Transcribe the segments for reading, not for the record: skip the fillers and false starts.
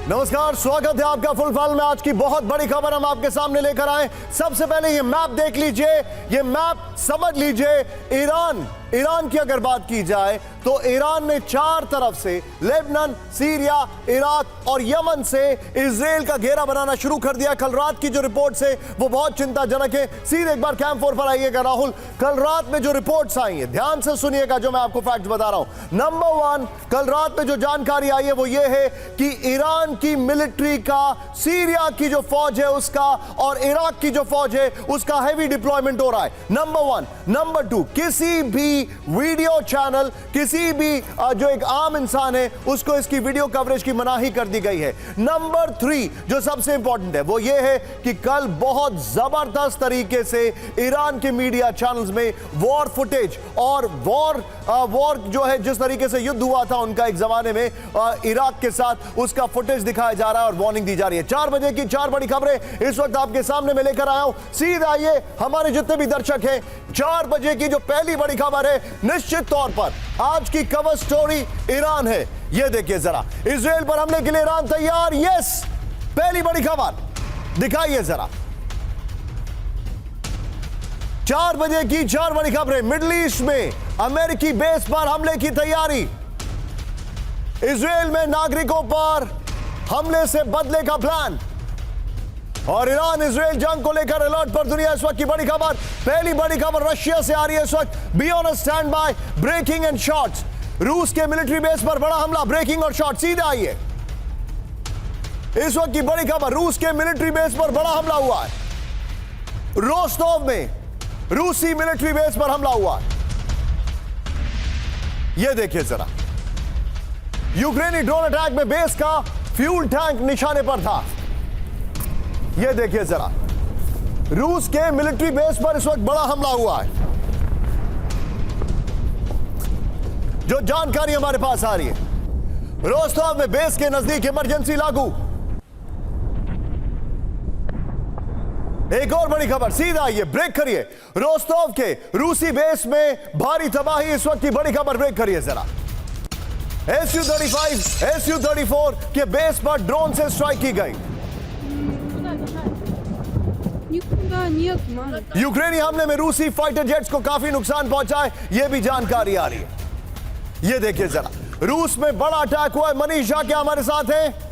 नमस्कार, स्वागत है आपका फुल फल में। आज की बहुत बड़ी खबर हम आपके सामने लेकर आए। सबसे पहले ये मैप देख लीजिए, ये मैप समझ लीजिए। ईरान की अगर बात की जाए तो ईरान ने चार तरफ से लेबनान, सीरिया, इराक और यमन से इजराइल का घेरा बनाना शुरू कर दिया। कल रात की जो रिपोर्ट्स है वो बहुत चिंताजनक है। सीधे एक बार कैंप 4 पर आइएगा राहुल। कल रात में जो रिपोर्ट्स आई है, ध्यान से सुनिएगा जो मैं आपको फैक्ट बता रहा हूं। नंबर 1, कल रात में जो जानकारी आई है वो ये है कि ईरान की मिलिट्री का सीरिया की जो फौज है उसका और इराक की जो फौज है उसका हेवी डिप्लॉयमेंट हो रहा है। नंबर 1। नंबर 2, किसी भी वीडियो चैनल, किसी भी जो एक आम इंसान है उसको इसकी वीडियो कवरेज की मनाही कर दी गई है। नंबर 3 जो सबसे इंपॉर्टेंट है वो ये है कि कल बहुत जबरदस्त तरीके से ईरान के मीडिया चैनल्स में वॉर फुटेज और वॉर जो है जिस तरीके से युद्ध हुआ था उनका एक जमाने में इराक के साथ, उसका फुटेज दिखाया जा रहा है और वार्निंग दी जा रही है। 4 बजे की 4 बड़ी खबरें इस वक्त आपके सामने मैं लेकर आया हूं। सीधा आइए, हमारे जितने भी दर्शक हैं, 4 बजे की जो पहली बड़ी खबर है, निश्चित तौर पर आज की कवर स्टोरी ईरान है। यह देखिए जरा, इजराइल पर हमले के लिए ईरान तैयार। यस, पहली बड़ी खबर दिखाइए जरा। 4 बजे की 4 बड़ी खबरें। मिडिल ईस्ट में अमेरिकी बेस पर हमले की तैयारी। इजराइल में नागरिकों पर हमले से बदले का प्लान और ईरान इजराइल जंग को लेकर अलर्ट पर दुनिया। इस वक्त की बड़ी खबर, पहली बड़ी खबर रशिया से आ रही है इस वक्त। Be on standby, breaking and shots. रूस के मिलिट्री बेस पर बड़ा हमला, ब्रेकिंग और शॉट। सीधे आइए, इस वक्त की बड़ी खबर, रूस के मिलिट्री बेस पर बड़ा हमला हुआ है। रोस्टोव में रूसी मिलिट्री बेस पर हमला हुआ है। यह देखिए जरा, यूक्रेनी ड्रोन अटैक में बेस का फ्यूल टैंक निशाने पर था। यह देखिए जरा, रूस के मिलिट्री बेस पर इस वक्त बड़ा हमला हुआ है। जो जानकारी हमारे पास आ रही है, रोस्टोव में बेस के नजदीक इमरजेंसी लागू। एक और बड़ी खबर, सीधा आइए, ब्रेक करिए। रोस्टोव के रूसी बेस में भारी तबाही, इस वक्त की बड़ी खबर, ब्रेक करिए जरा। SU-35, SU-34 के बेस पर ड्रोन से स्ट्राइक की गई। यूक्रेनी हमले में रूसी फाइटर जेट्स को काफी नुकसान पहुंचा है, यह भी जानकारी आ रही है। यह देखिए जरा, रूस में बड़ा अटैक हुआ है। मनीष झा क्या हमारे साथ हैं?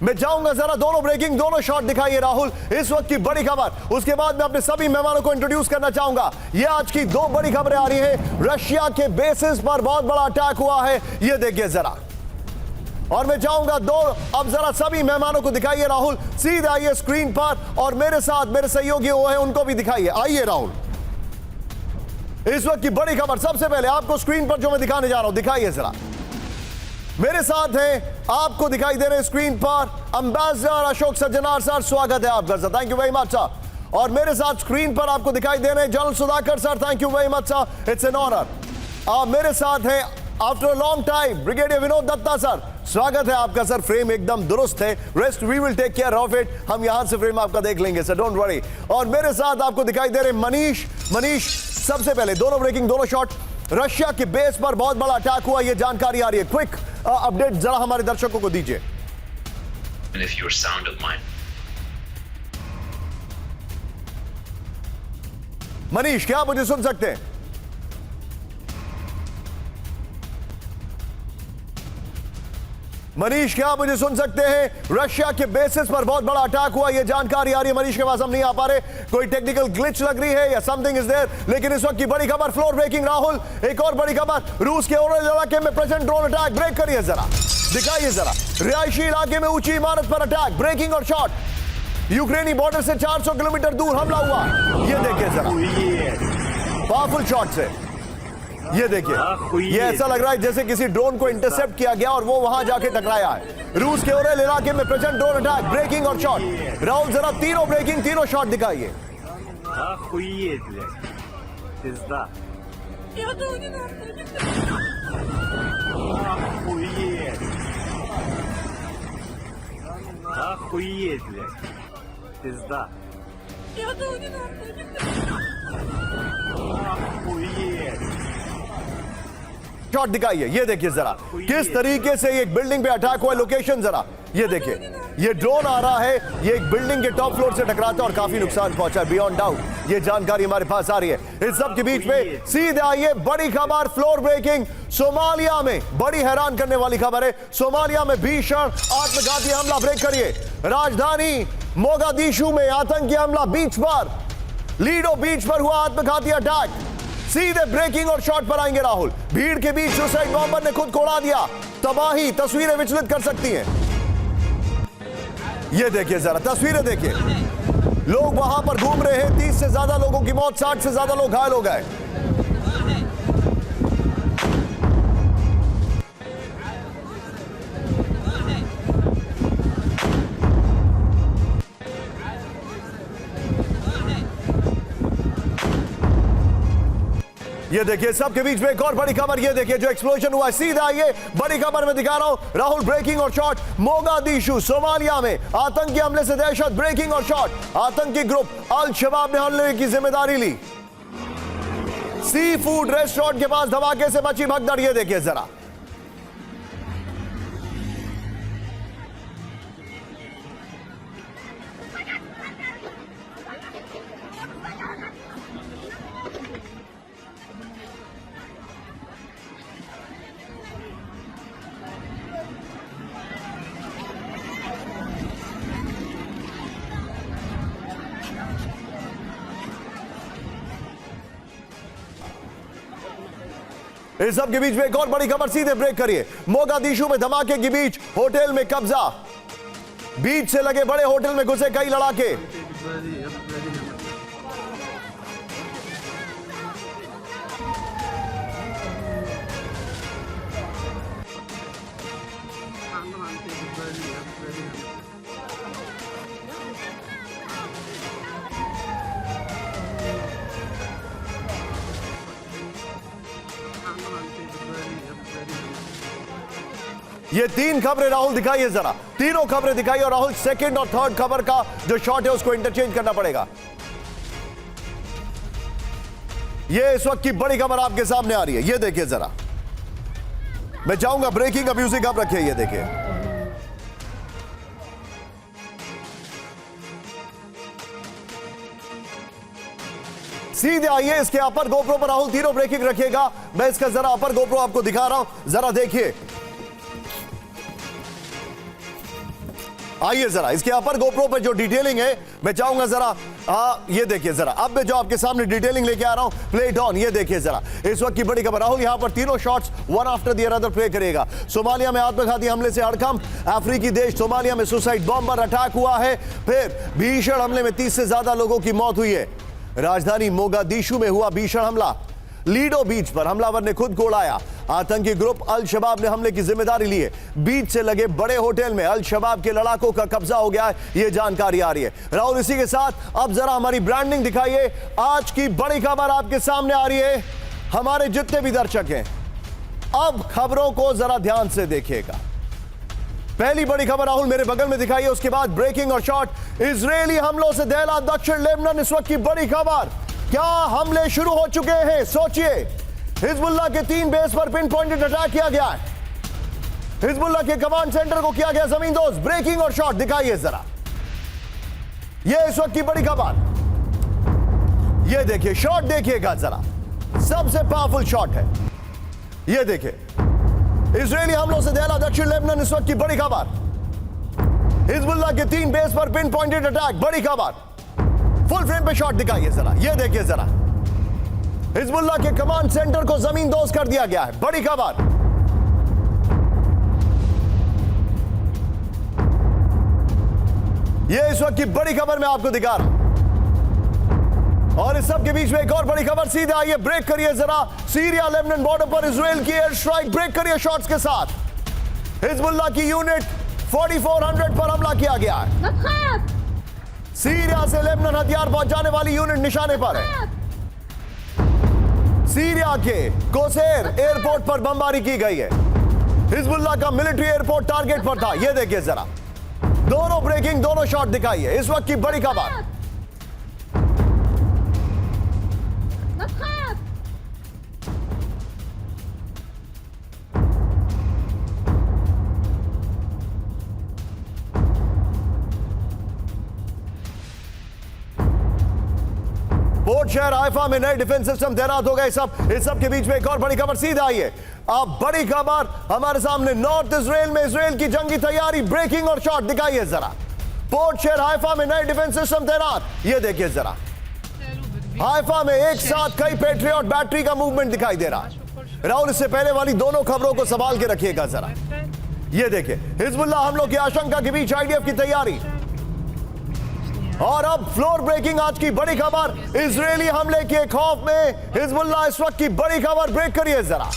मैं चाहूंगा जरा दोनों ब्रेकिंग, दोनों शॉट दिखाइए राहुल। इस वक्त की बड़ी खबर, उसके बाद मैं अपने सभी मेहमानों को इंट्रोड्यूस करना चाहूंगा। यह आज की 2 बड़ी खबरें आ रही हैं। रशिया के बेसिस पर बहुत बड़ा अटैक हुआ है, यह देखिए जरा। और मैं चाहूंगा अब जरा सभी मेहमानों को दिखाइए राहुल। सीधे आइए स्क्रीन पर और मेरे साथ मेरे सहयोगी वो हैं उनको भी दिखाइए। आइए राहुल, इस वक्त की बड़ी खबर, सबसे पहले आपको स्क्रीन पर जो मैं दिखाने जा रहा हूं दिखाइए जरा। मेरे साथ हैं, आपको दिखाई दे रहे हैं स्क्रीन पर, एम्बेसडर अशोक सज्जनार सर, स्वागत है आपका sir, thank you very much sir. और मेरे साथ स्क्रीन पर आपको दिखाई दे रहे हैं general Sudhakar sir, thank you very much sir, it's an honour. मेरे साथ हैं after a long time brigadier Vinod Datta sir, स्वागत है आपका सर। फ्रेम एकदम दुरुस्त है, rest we will take care of it, हम यहां से फ्रेम आपका देख लेंगे सर, डोंट वरी। और मेरे साथ आपको दिखाई दे रहे मनीष। सबसे पहले दोनों ब्रेकिंग, दोनों शॉट। रशिया के बेस पर बहुत बड़ा अटैक हुआ, यह जानकारी आ रही है। क्विक अपडेट जरा हमारे दर्शकों को दीजिए। मनीष, क्या आप मुझे सुन सकते हैं? मनीष, क्या आप मुझे सुन सकते हैं? रशिया के बेसिस पर बहुत बड़ा अटैक हुआ, यह जानकारी आ रही है। मनीष के पास हम नहीं आ पा रहे, कोई टेक्निकल ग्लिच लग रही है या समथिंग इज देयर। लेकिन इस वक्त की बड़ी खबर, फ्लोर ब्रेकिंग राहुल, एक और बड़ी खबर, रूस के ओरल इलाके में प्रेजेंट ड्रोन अटैक। ब्रेक करिए जरा, दिखाइए जरा। रिहायशी इलाके में ऊंची इमारत पर अटैक, ब्रेकिंग और शॉट। यूक्रेनी बॉर्डर से 400 किलोमीटर दूर हमला हुआ, यह देखिए जरा, पावरफुल शॉट से। ये देखिए, ये ऐसा लग रहा है जैसे किसी ड्रोन को इंटरसेप्ट किया गया और वो वहां जाके टकराया है। रूस के ओरल इलाके में प्रेजेंट ड्रोन अटैक, ब्रेकिंग और शॉट। राहुल जरा तीनों ब्रेकिंग, तीनों शॉट दिखाइए। शॉट दिखाइए, ये देखिए जरा किस तरीके से एक बिल्डिंग पे अटैक हुआ, लोकेशन जरा ये देखिए, ये ड्रोन आ रहा है, ये एक बिल्डिंग के टॉप फ्लोर से टकराता और काफी नुकसान पहुंचा बियॉन्ड डाउट, ये जानकारी हमारे पास आ रही है। इस सब के बीच में सीधे आइए बड़ी खबर, फ्लोर ब्रेकिंग, सोमालिया में बड़ी हैरान करने वाली खबर है। सोमालिया में भीषण आत्मघाती हमला, ब्रेक करिए। राजधानी मोगादिशु में आतंकी हमला, बीच पर लीडो बीच पर हुआ आत्मघाती अटैक। सीधे ब्रेकिंग और शॉट पर आएंगे राहुल। भीड़ के बीच सुसाइड बॉम्बर ने खुद को उड़ा दिया, तबाही, तस्वीरें विचलित कर सकती हैं। ये देखिए जरा तस्वीरें देखिए, लोग वहां पर घूम रहे हैं, 30 से ज्यादा लोगों की मौत, 60 से ज्यादा लोग घायल हो गए। ये देखिए सबके बीच में एक और बड़ी खबर, ये देखिए जो एक्सप्लोजन हुआ है। सीधा आइए बड़ी खबर में दिखा रहा हूं, राहुल ब्रेकिंग और शॉट। मोगादिशु सोमालिया में आतंकी हमले से दहशत, ब्रेकिंग और शॉट। आतंकी ग्रुप अल शबाब ने हमले की जिम्मेदारी ली। सी फूड रेस्टोरेंट के पास धमाके से मची भगदड़, ये देखिए जरा। इस सब के बीच में एक और बड़ी खबर, सीधे ब्रेक करिए। मोगादिशु में धमाके के बीच होटल में कब्जा, बीच से लगे बड़े होटल में घुसे कई लड़ाके। ये तीन खबरें राहुल दिखाइए जरा, तीनों खबरें दिखाइए और राहुल सेकंड और थर्ड खबर का जो शॉट है उसको इंटरचेंज करना पड़ेगा। ये इस वक्त की बड़ी खबर आपके सामने आ रही है, ये देखिए जरा। मैं चाहूंगा ब्रेकिंग का म्यूजिक आप रखिए, ये देखिए। सीधे आइए इसके अपर गोप्रो पर राहुल तीनों ब्रेकिंग रखिएगा। मैं इसका जरा अपर गोप्रो आपको दिखा रहा हूं, जरा देखिए। आइए जरा इसके अपर गोप्रो पर जो डिटेलिंग है मैं चाहूंगा जरा, ये देखिए जरा। अब मैं जो आपके सामने डिटेलिंग लेके आ रहा हूं, प्ले इट ऑन, ये देखिए जरा। इस वक्त की बड़ी खबर, राहुल यहां पर तीनों shots one after the other play करेगा। सोमालिया में आत्मघाती हमले से हड़कंप, अफ्रीकी देश सोमालिया में सुसाइड बॉम्बर अटैक हुआ है। फिर भीषण हमले में 30 से ज्यादा लोगों की मौत हुई है। राजधानी मोगादिशु में हुआ भीषण हमला, लीडो बीच पर हमलावर ने खुद को उड़ाया। आतंकी ग्रुप अल शबाब ने हमले की जिम्मेदारी ली है। बीच से लगे बड़े होटल में अल शबाब के लड़ाकों का कब्जा हो गया है, यह जानकारी आ रही है। राहुल इसी के साथ अब जरा हमारी ब्रांडिंग दिखाइए। आज की बड़ी खबर आपके सामने आ रही है। हमारे जितने भी दर्शक हैं अब खबरों को जरा ध्यान से देखिएगा। पहली बड़ी खबर राहुल मेरे बगल में दिखाइए, उसके बाद ब्रेकिंग और शॉट। इजरायली हमलों से दहला दक्षिण लेबनान, इस वक्त की बड़ी खबर। क्या हमले शुरू हो चुके हैं? सोचिए, हिजबुल्लाह के 3 बेस पर पिन पॉइंटेड अटैक किया गया है। हिजबुल्लाह के कमांड सेंटर को किया गया जमींदोज। ब्रेकिंग और शॉट दिखाइए जरा, यह इस वक्त की बड़ी खबर। यह देखिए शॉट, देखिएगा जरा, सबसे पावरफुल शॉट है। यह देखिए, इजरायली हमलों से दहला दक्षिण लेबनान, इस वक्त की बड़ी खबर। हिजबुल्लाह के 3 बेस पर पिन पॉइंटेड अटैक, बड़ी खबर। फुल फ्रेम पे शॉट दिखाइए जरा, यह देखिए जरा। हिजबुल्लाह के कमांड सेंटर को जमींदोज कर दिया गया है, बड़ी खबर। यह इस वक्त की बड़ी खबर मैं आपको दिखा रहा हूं। और इस सब के बीच में एक और बड़ी खबर, सीधे आइए ब्रेक करिए जरा। सीरिया लेबनान बॉर्डर पर इजराइल की एयर स्ट्राइक, ब्रेक करिए शॉट्स के साथ। हिजबुल्लाह की यूनिट 4400 पर हमला किया गया है। सीरिया से लेबनान हथियार पहुंचाने वाली यूनिट निशाने पर है। सीरिया के कोसेर एयरपोर्ट पर बमबारी की गई है। हिजबुल्लाह का मिलिट्री एयरपोर्ट टारगेट पर था, यह देखिए जरा। दोनों ब्रेकिंग, दोनों शॉट दिखाइए, इस वक्त की बड़ी खबर। शहर हाइफा में नए डिफेंस सिस्टम तैनात हो गए। इस सब के बीच में एक और बड़ी खबर सीधा आई है। अब बड़ी खबर हमारे सामने, नॉर्थ इजराइल में इजराइल की जंगी तैयारी, ब्रेकिंग और शॉट दिखाइए जरा। पोर्ट शहर हाइफा में नए डिफेंस सिस्टम तैनात, ये देखिए जरा। हाइफा में एक साथ कई पैट्रियट बैटरी का मूवमेंट दिखाई दे रहा है। राहुल, इससे पहले वाली दोनों खबरों को संभाल के रखिएगा जरा। ये देखिए, हिजबुल्लाह हमलों की आशंका के बीच आईडीएफ की तैयारी। और अब फ्लोर ब्रेकिंग, आज की बड़ी खबर, इजरायली हमले के खौफ में हिजबुल्लाह इस वक्त की बड़ी खबर, ब्रेक करिए जरा।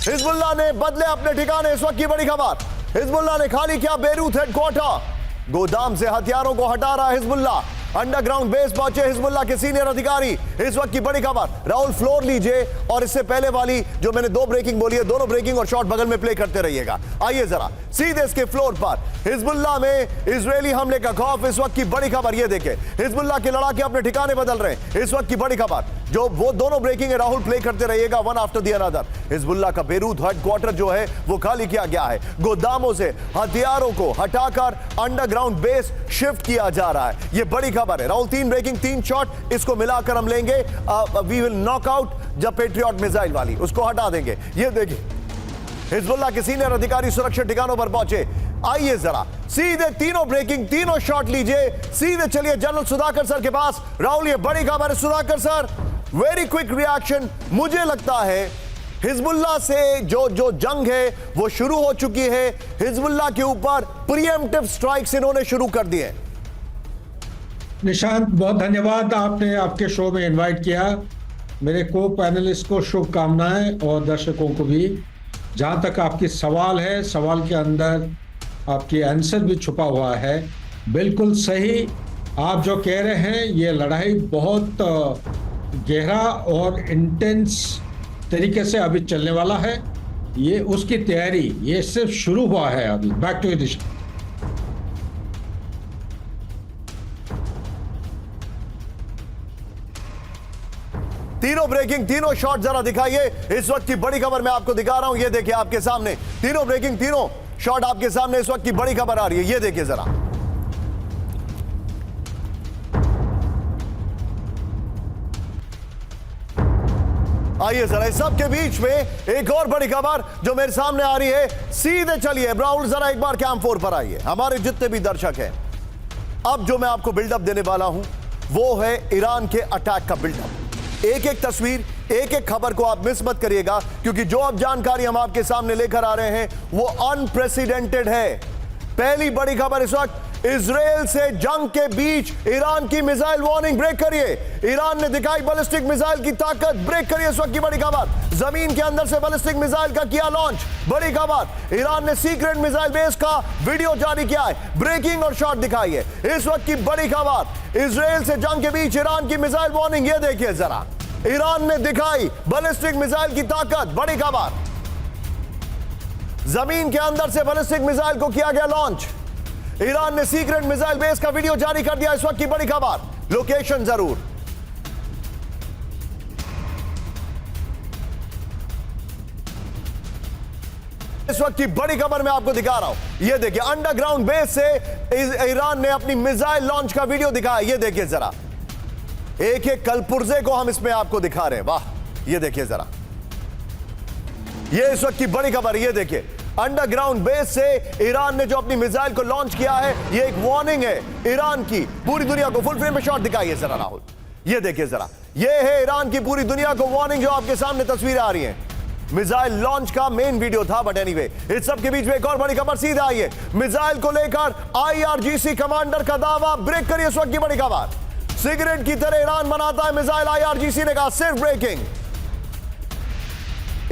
हिजबुल्लाह ने बदले अपने ठिकाने, इस वक्त की बड़ी खबर। हिजबुल्लाह ने खाली किया बेरूत हेडक्वार्टर, गोदाम से हथियारों को हटा रहा हिजबुल्लाह। अंडरग्राउंड बेस पहुंचे हिजबुल्लाह के सीनियर अधिकारी, इस वक्त की बड़ी खबर। राहुल, फ्लोर लीजिए और इससे पहले वाली जो मैंने दो ब्रेकिंग बोली है, दोनों ब्रेकिंग और शॉट बगल में प्ले करते रहिएगा। आइए जरा सीधे इसके फ्लोर पर, हिजबुल्लाह में इजरायली हमले का खौफ, इस वक्त की बड़ी खबर। ये देखें, हिजबुल्लाह के लड़ाके अपने ठिकाने बदल रहे हैं, इस वक्त की बड़ी खबर। जो वो दोनों ब्रेकिंग है राहुल, प्ले करते रहिएगा one after the another. Hezbollah का बेरूत हेडक्वार्टर जो है वो खाली किया गया है, गोदामों से हथियारों को हटाकर अंडरग्राउंड बेस शिफ्ट किया जा रहा है, ये बड़ी खबर है राहुल। 3 ब्रेकिंग 3 शॉट, इसको मिलाकर हम लेंगे, वी विल नॉक आउट जब पेट्रियट मिसाइल वाली, उसको हटा देंगे। ये देखिए, हिजबुल्लाह के सीनियर अधिकारी सुरक्षित ठिकानों पर पहुंचे। आइए जरा सीधे तीनों ब्रेकिंग, तीनों शॉट लीजिए, सीधे चलिए जनरल सुधाकर सर के पास। राहुल, ये बड़ी खबर है। Sudhakar sir, very quick reaction. मुझे लगता है हिजबुल्लाह से जो जंग है वो शुरू हो चुकी है। हिजबुल्लाह के ऊपर प्रीएम्प्टिव स्ट्राइक्स इन्होंने शुरू कर दिए। निशांत, बहुत धन्यवाद, आपने आपके शो में इनवाइट किया। मेरे को पैनलिस्ट को शुभकामनाएं और दर्शकों को भी। जहां तक आपकी सवाल है, सवाल के अंदर आपकी आंसर भी छुपा हुआ है। बिल्कुल सही आप जो कह रहे हैं, ये लड़ाई बहुत गहरा और इंटेंस तरीके से अभी चलने वाला है। ये उसकी तैयारी, ये सिर्फ शुरू हुआ है अभी। बैक टू दिशा। तीनों ब्रेकिंग, तीनों शॉट जरा दिखाइए। इस वक्त की बड़ी खबर मैं आपको दिखा रहा हूं, ये देखिए आपके सामने तीनों ब्रेकिंग, तीनों शॉट आपके सामने, इस वक्त की बड़ी खबर आ रही है, ये देखिए जरा। आइए जरा, इस सब के बीच में एक और बड़ी खबर जो मेरे सामने आ रही है। सीधे चलिए राहुल, जरा एक बार कैंप 4 पर आइए, हमारे जितने भी दर्शक हैं। अब जो मैं आपको बिल्डअप देने वाला हूं वो है ईरान के अटैक का बिल्डअप। एक एक तस्वीर, एक एक खबर को आप मिस मत करिएगा, क्योंकि जो अब जानकारी हम आपके सामने लेकर आ रहे हैं वो अनप्रेसिडेंटेड है। पहली बड़ी खबर इस वक्त, इजराइल से जंग के बीच ईरान की मिसाइल वार्निंग, ब्रेक करिए। ईरान ने दिखाई बैलिस्टिक मिसाइल की ताकत, ब्रेक करिए। इस वक्त की बड़ी खबर, जमीन के अंदर से बैलिस्टिक मिसाइल का किया लॉन्च, बड़ी खबर। ईरान ने सीक्रेट मिसाइल बेस का वीडियो जारी किया है, ब्रेकिंग और शॉट दिखाई है। इस वक्त की बड़ी खबर, इजराइल से जंग के बीच ईरान की मिसाइल वार्निंग, ये देखिए जरा। ईरान ने दिखाई बैलिस्टिक मिसाइल की ताकत, बड़ी खबर। जमीन के अंदर से बैलिस्टिक मिसाइल को किया गया लॉन्च। ईरान ने सीक्रेट मिसाइल बेस का वीडियो जारी कर दिया, इस वक्त की बड़ी खबर। लोकेशन जरूर, इस वक्त की बड़ी खबर मैं आपको दिखा रहा हूं, ये देखिए अंडरग्राउंड बेस से ईरान ने अपनी मिसाइल लॉन्च का वीडियो दिखाया। ये देखिए जरा, एक एक कलपुर्जे को हम इसमें आपको दिखा रहे हैं। वाह, ये देखिए जरा, ये इस वक्त की बड़ी खबर। ये देखिए अंडरग्राउंड बेस से ईरान ने जो अपनी मिसाइल को लॉन्च किया है, ये एक वार्निंग है ईरान की पूरी दुनिया को। फुल फ्रेम में शॉट दिखाइए जरा राहुल, ये देखिए जरा, ये है ईरान की पूरी दुनिया को वार्निंग, जो आपके सामने तस्वीरें आ रही हैं। मिसाइल लॉन्च का मेन वीडियो था, बट एनीवे, इस सब के बीच में एक और बड़ी खबर सीधा आई है। मिसाइल को लेकर IRGC कमांडर का दावा, ब्रेक करिए। इस वक्त की बड़ी खबर, सिगरेट की तरह ईरान बनाता है मिसाइल, IRGC ने कहा। सिर्फ ब्रेकिंग,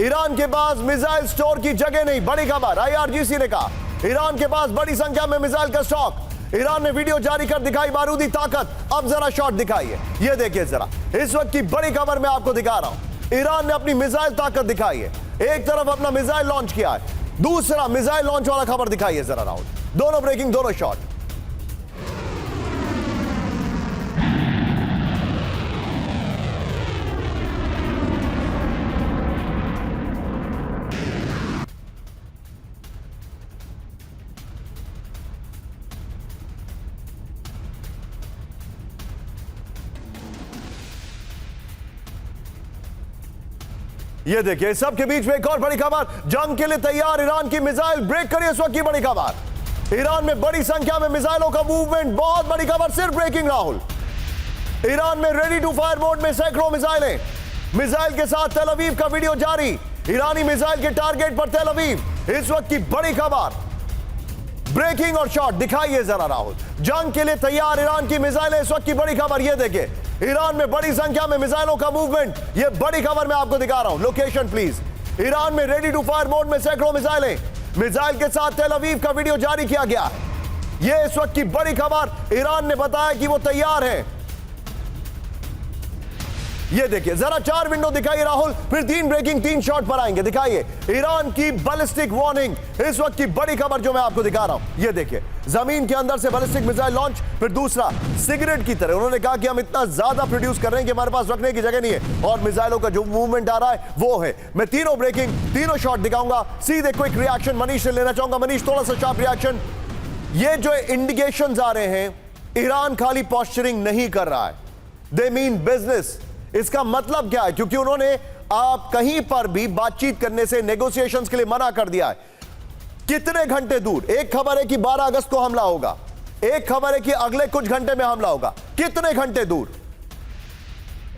ईरान के पास मिसाइल स्टोर की जगह नहीं, बड़ी खबर। IRGC ने कहा ईरान के पास बड़ी संख्या में मिसाइल का स्टॉक। ईरान ने वीडियो जारी कर दिखाई बारूदी ताकत। अब जरा शॉट दिखाइए, ये देखिए जरा, इस वक्त की बड़ी खबर मैं आपको दिखा रहा हूं। ईरान ने अपनी मिसाइल ताकत दिखाई है, एक तरफ अपना मिसाइल लॉन्च किया है, दूसरा मिसाइल लॉन्च वाला खबर दिखाइए जरा राहुल। दोनों ब्रेकिंग, दोनों शॉट। ये देखिए, सबके बीच में एक और बड़ी खबर, जंग के लिए तैयार ईरान की मिसाइल ब्रेक करिए इस वक्त की बड़ी खबर। ईरान में बड़ी संख्या में मिसाइलों का मूवमेंट, बहुत बड़ी खबर, सिर्फ ब्रेकिंग राहुल। ईरान में रेडी टू फायर मोड में सैकड़ों मिसाइलें, मिसाइल के साथ तेल अवीव का वीडियो जारी, ईरानी मिसाइल के टारगेट पर तेल अवीव, इस वक्त की बड़ी खबर। ब्रेकिंग और शॉट दिखाइए जरा राहुल, जंग के लिए तैयार ईरान की मिसाइलें, इस वक्त की बड़ी खबर। ये देखिए, ईरान में बड़ी संख्या में मिसाइलों का मूवमेंट, ये बड़ी खबर मैं आपको दिखा रहा हूं। Location please. ईरान में रेडी टू फायर मोड में सैकड़ों मिसाइलें, मिसाइल के साथ तेल अवीव का वीडियो जारी किया गया। ये इस वक्त की बड़ी खबर, ईरान ने बताया कि वो तैयार है। ये देखिए, जरा 4 विंडो दिखाइए राहुल, फिर 3 ब्रेकिंग 3 शॉट पर आएंगे। दिखाइए ईरान की बैलिस्टिक वार्निंग, इस वक्त की बड़ी खबर जो मैं आपको दिखा रहा हूं। ये देखिए, जमीन के अंदर से बैलिस्टिक मिसाइल लॉन्च, फिर दूसरा सिगरेट की तरह उन्होंने कहा कि हम इतना ज्यादा प्रोड्यूस कर रहे हैं कि हमारे पास रखने की जगह नहीं है, और मिसाइलों का जो मूवमेंट आ रहा है वो है। मैं तीनों ब्रेकिंग, तीनों शॉट दिखाऊंगा। सीधे क्विक रिएक्शन मनीष से लेना चाहूंगा। मनीष, थोड़ा सा शार्प रिएक्शन। ये जो इंडिकेशंस आ रहे हैं, ईरान खाली पॉस्चरिंग नहीं कर रहा है, दे मीन बिजनेस। इसका मतलब क्या है? क्योंकि उन्होंने आप कहीं पर भी बातचीत करने से, नेगोशिएशंस के लिए मना कर दिया है। कितने घंटे दूर? एक खबर है कि 12 अगस्त को हमला होगा, एक खबर है कि अगले कुछ घंटे में हमला होगा। कितने घंटे दूर?